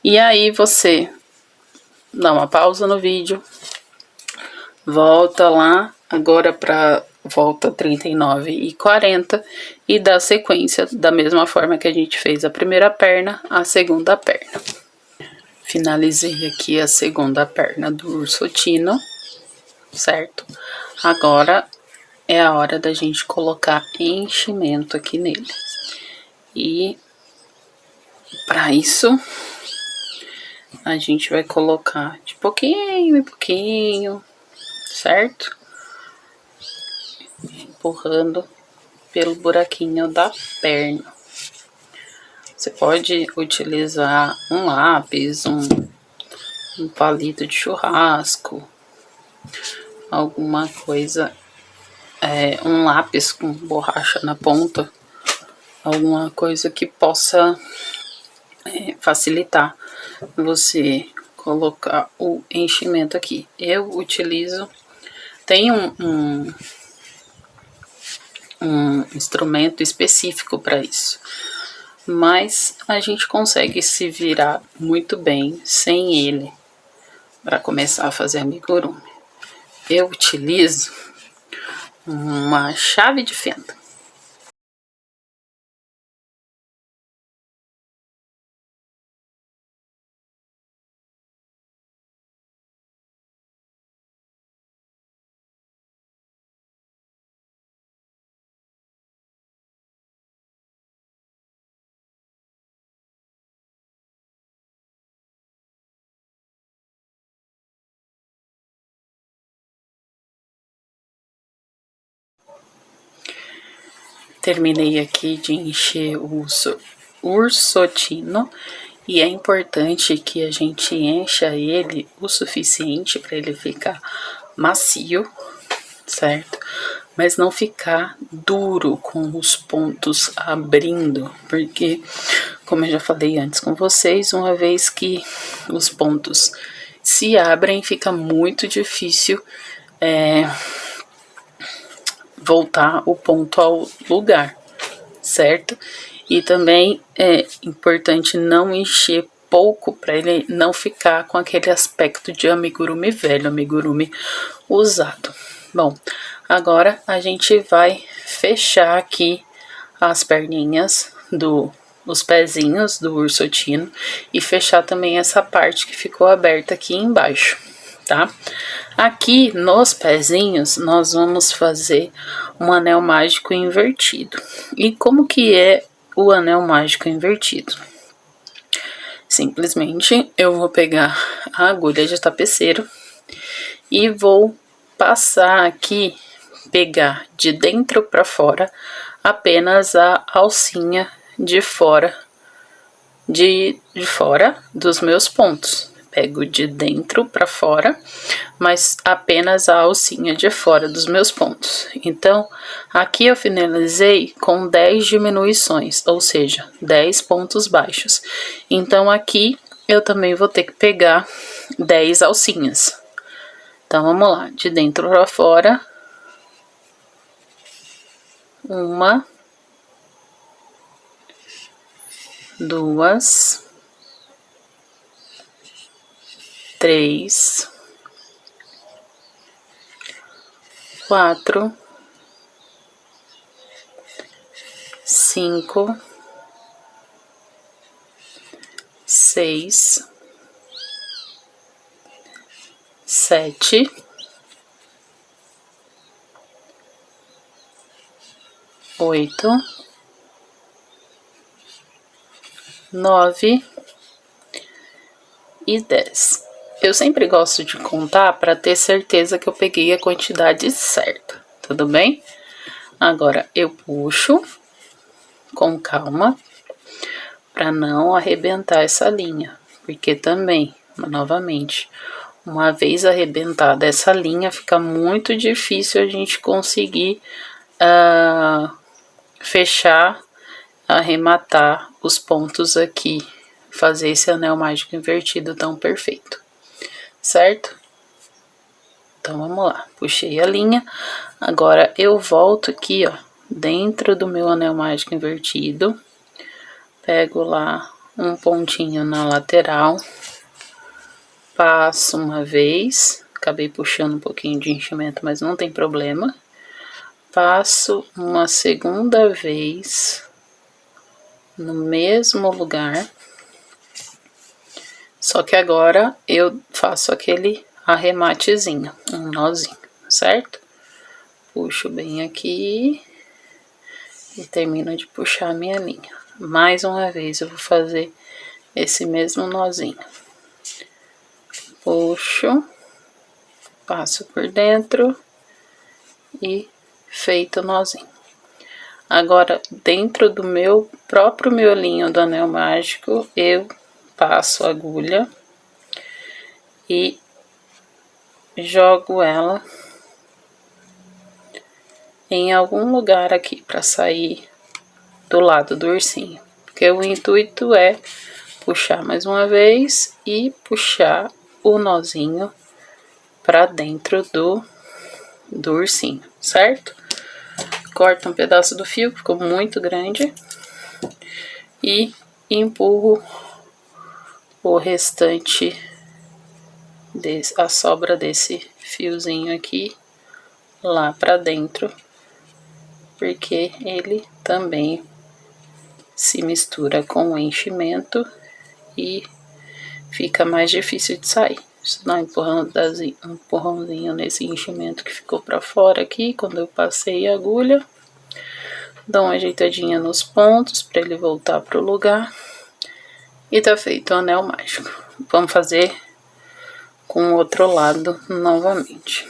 E aí você dá uma pausa no vídeo, volta lá agora para volta 39 e 40 e dá sequência da mesma forma que a gente fez a primeira perna, a segunda perna. Finalizei aqui a segunda perna do ursotino, certo? Agora é a hora da gente colocar enchimento aqui nele. E para isso a gente vai colocar de pouquinho em pouquinho, certo? Empurrando pelo buraquinho da perna. Você pode utilizar um lápis, um palito de churrasco, alguma coisa, um lápis com borracha na ponta, alguma coisa que possa facilitar você colocar o enchimento aqui. Eu utilizo tem um instrumento específico para isso, mas a gente consegue se virar muito bem sem ele para começar a fazer amigurumi. Eu utilizo uma chave de fenda. Terminei aqui de encher o ursotino e é importante que a gente encha ele o suficiente para ele ficar macio, certo? Mas não ficar duro com os pontos abrindo, porque, como eu já falei antes com vocês, uma vez que os pontos se abrem, fica muito difícil voltar o ponto ao lugar, certo? E também é importante não encher pouco para ele não ficar com aquele aspecto de amigurumi velho, amigurumi usado. Bom, agora a gente vai fechar aqui as perninhas os pezinhos do ursotino e fechar também essa parte que ficou aberta aqui embaixo, tá? Aqui nos pezinhos nós vamos fazer um anel mágico invertido. E como que é o anel mágico invertido? Simplesmente eu vou pegar a agulha de tapeceiro e vou passar aqui, pegar de dentro para fora apenas a alcinha de fora dos meus pontos. Pego de dentro para fora, mas apenas a alcinha de fora dos meus pontos. Então, aqui eu finalizei com 10 diminuições, ou seja, 10 pontos baixos. Então, aqui eu também vou ter que pegar 10 alcinhas. Então, vamos lá, de dentro para fora. 1, 2, 3, 4, 5, 6, 7, 8, 9 e 10. Eu sempre gosto de contar para ter certeza que eu peguei a quantidade certa, tudo bem? Agora eu puxo com calma para não arrebentar essa linha, porque também, novamente, uma vez arrebentada essa linha, fica muito difícil a gente conseguir fechar, arrematar os pontos aqui, fazer esse anel mágico invertido tão perfeito, certo? Então vamos lá, puxei a linha, agora eu volto aqui, ó, dentro do meu anel mágico invertido, pego lá um pontinho na lateral, passo uma vez, acabei puxando um pouquinho de enchimento, mas não tem problema, passo uma segunda vez no mesmo lugar, só que agora eu faço aquele arrematezinho, um nozinho, certo? Puxo bem aqui e termino de puxar a minha linha. Mais uma vez eu vou fazer esse mesmo nozinho. Puxo, passo por dentro e feito o nozinho. Agora, dentro do meu próprio miolinho do anel mágico, eu passo a agulha e jogo ela em algum lugar aqui para sair do lado do ursinho. Porque o intuito é puxar mais uma vez e puxar o nozinho para dentro do do ursinho, certo? Corto um pedaço do fio, que ficou muito grande, e empurro o restante, a sobra desse fiozinho aqui, lá pra dentro, porque ele também se mistura com o enchimento e fica mais difícil de sair. Isso dá um empurrãozinho nesse enchimento que ficou pra fora aqui, quando eu passei a agulha. Dá uma ajeitadinha nos pontos para ele voltar pro lugar. E tá feito o anel mágico. Vamos fazer com o outro lado novamente.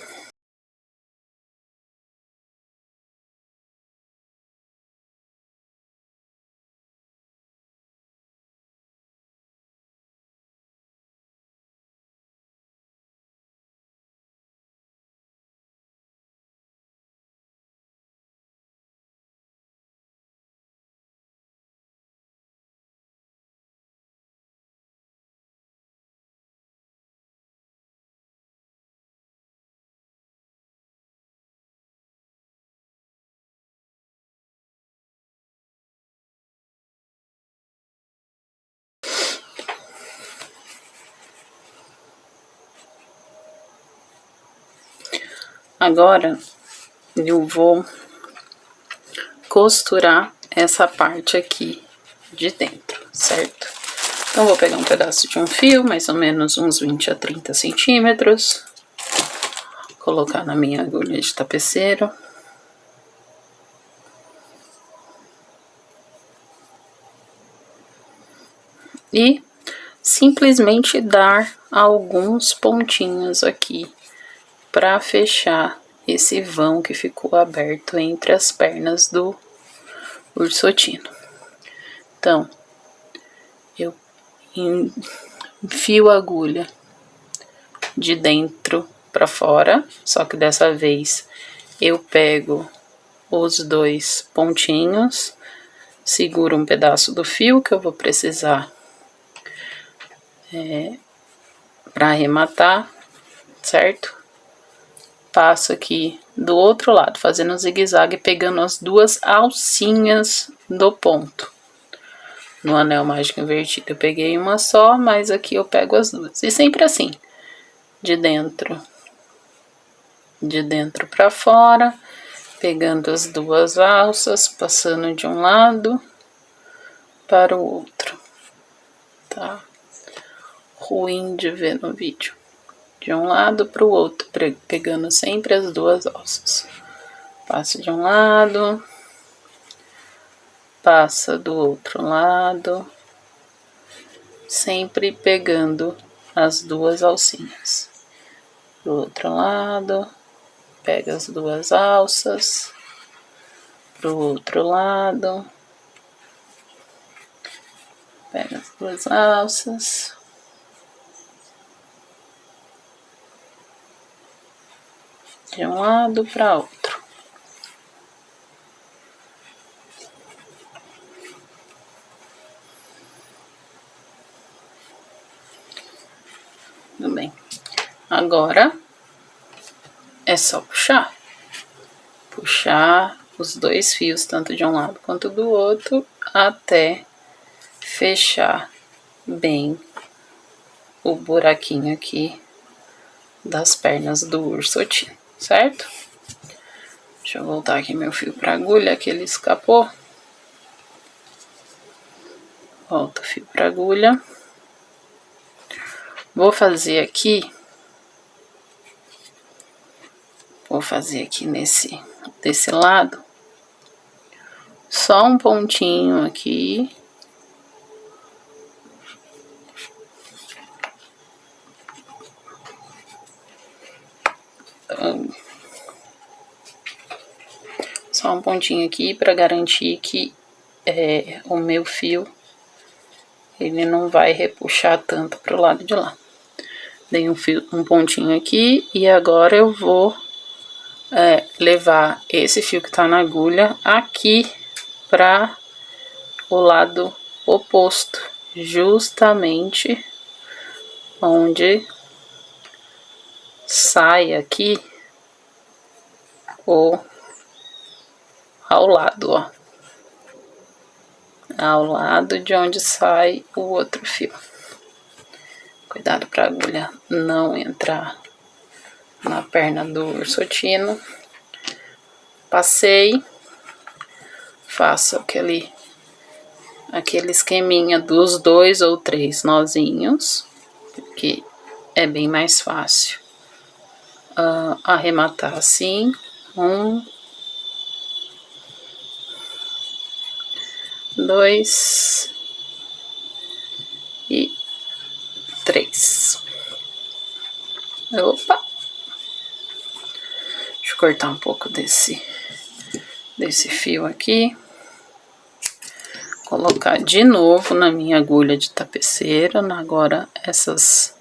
Agora eu vou costurar essa parte aqui de dentro, certo? Então vou pegar um pedaço de um fio, mais ou menos uns 20 a 30 centímetros, colocar na minha agulha de tapeceiro. E simplesmente dar alguns pontinhos aqui para fechar esse vão que ficou aberto entre as pernas do ursotino. Então, eu enfio a agulha de dentro para fora, só que dessa vez eu pego os dois pontinhos, seguro um pedaço do fio que eu vou precisar para arrematar, certo? Passo aqui do outro lado, fazendo um zigue-zague, pegando as duas alcinhas do ponto. No anel mágico invertido eu peguei uma só, mas aqui eu pego as duas. E sempre assim, de dentro para fora, pegando as duas alças, passando de um lado para o outro, tá? Ruim de ver no vídeo. De um lado para o outro, pegando sempre as duas alças. Passa de um lado, passa do outro lado, sempre pegando as duas alcinhas. Do outro lado, pega as duas alças, pro outro lado, pega as duas alças, de um lado para outro. Tudo bem. Agora é só puxar. Puxar os dois fios, tanto de um lado quanto do outro, até fechar bem o buraquinho aqui das pernas do ursotino, certo? Deixa eu voltar aqui meu fio para agulha, que ele escapou. Volta o fio para agulha. Vou fazer aqui desse lado, só um pontinho aqui. Só um pontinho aqui para garantir que o meu fio ele não vai repuxar tanto pro lado de lá. Dei um pontinho aqui e agora eu vou levar esse fio que tá na agulha aqui para o lado oposto, justamente onde sai aqui ao lado, ó. Ao lado de onde sai o outro fio. Cuidado para a agulha não entrar na perna do ursotino. Passei. Faço aquele esqueminha dos 2 ou 3 nozinhos, que é bem mais fácil arrematar assim. 1, 2 e 3. Opa! Deixa eu cortar um pouco desse fio aqui. Colocar de novo na minha agulha de tapeceira, agora essas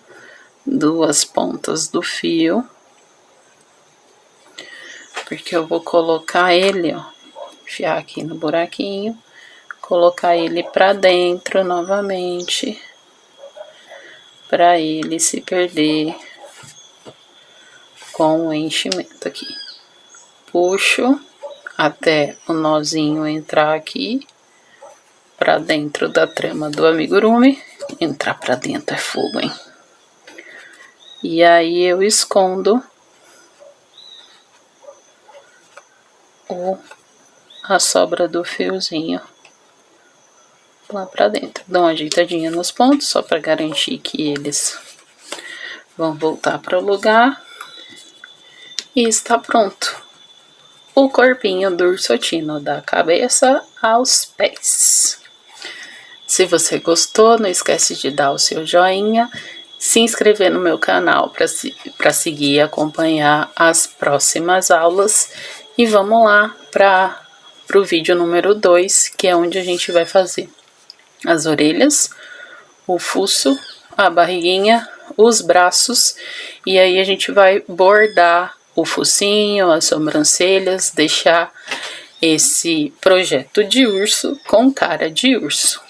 2 pontas do fio. Porque eu vou colocar ele, ó, enfiar aqui no buraquinho, colocar ele pra dentro novamente, pra ele se perder com o enchimento aqui. Puxo até o nozinho entrar aqui pra dentro da trama do amigurumi. Entrar pra dentro é fogo, hein? E aí eu escondo a sobra do fiozinho lá pra dentro. Dou uma ajeitadinha nos pontos, só pra garantir que eles vão voltar para o lugar. E está pronto o corpinho do ursotino, da cabeça aos pés. Se você gostou, não esquece de dar o seu joinha, se inscrever no meu canal para seguir e acompanhar as próximas aulas. E vamos lá para o vídeo número 2, que é onde a gente vai fazer as orelhas, o fuço, a barriguinha, os braços, e aí a gente vai bordar o focinho, as sobrancelhas, deixar esse projeto de urso com cara de urso.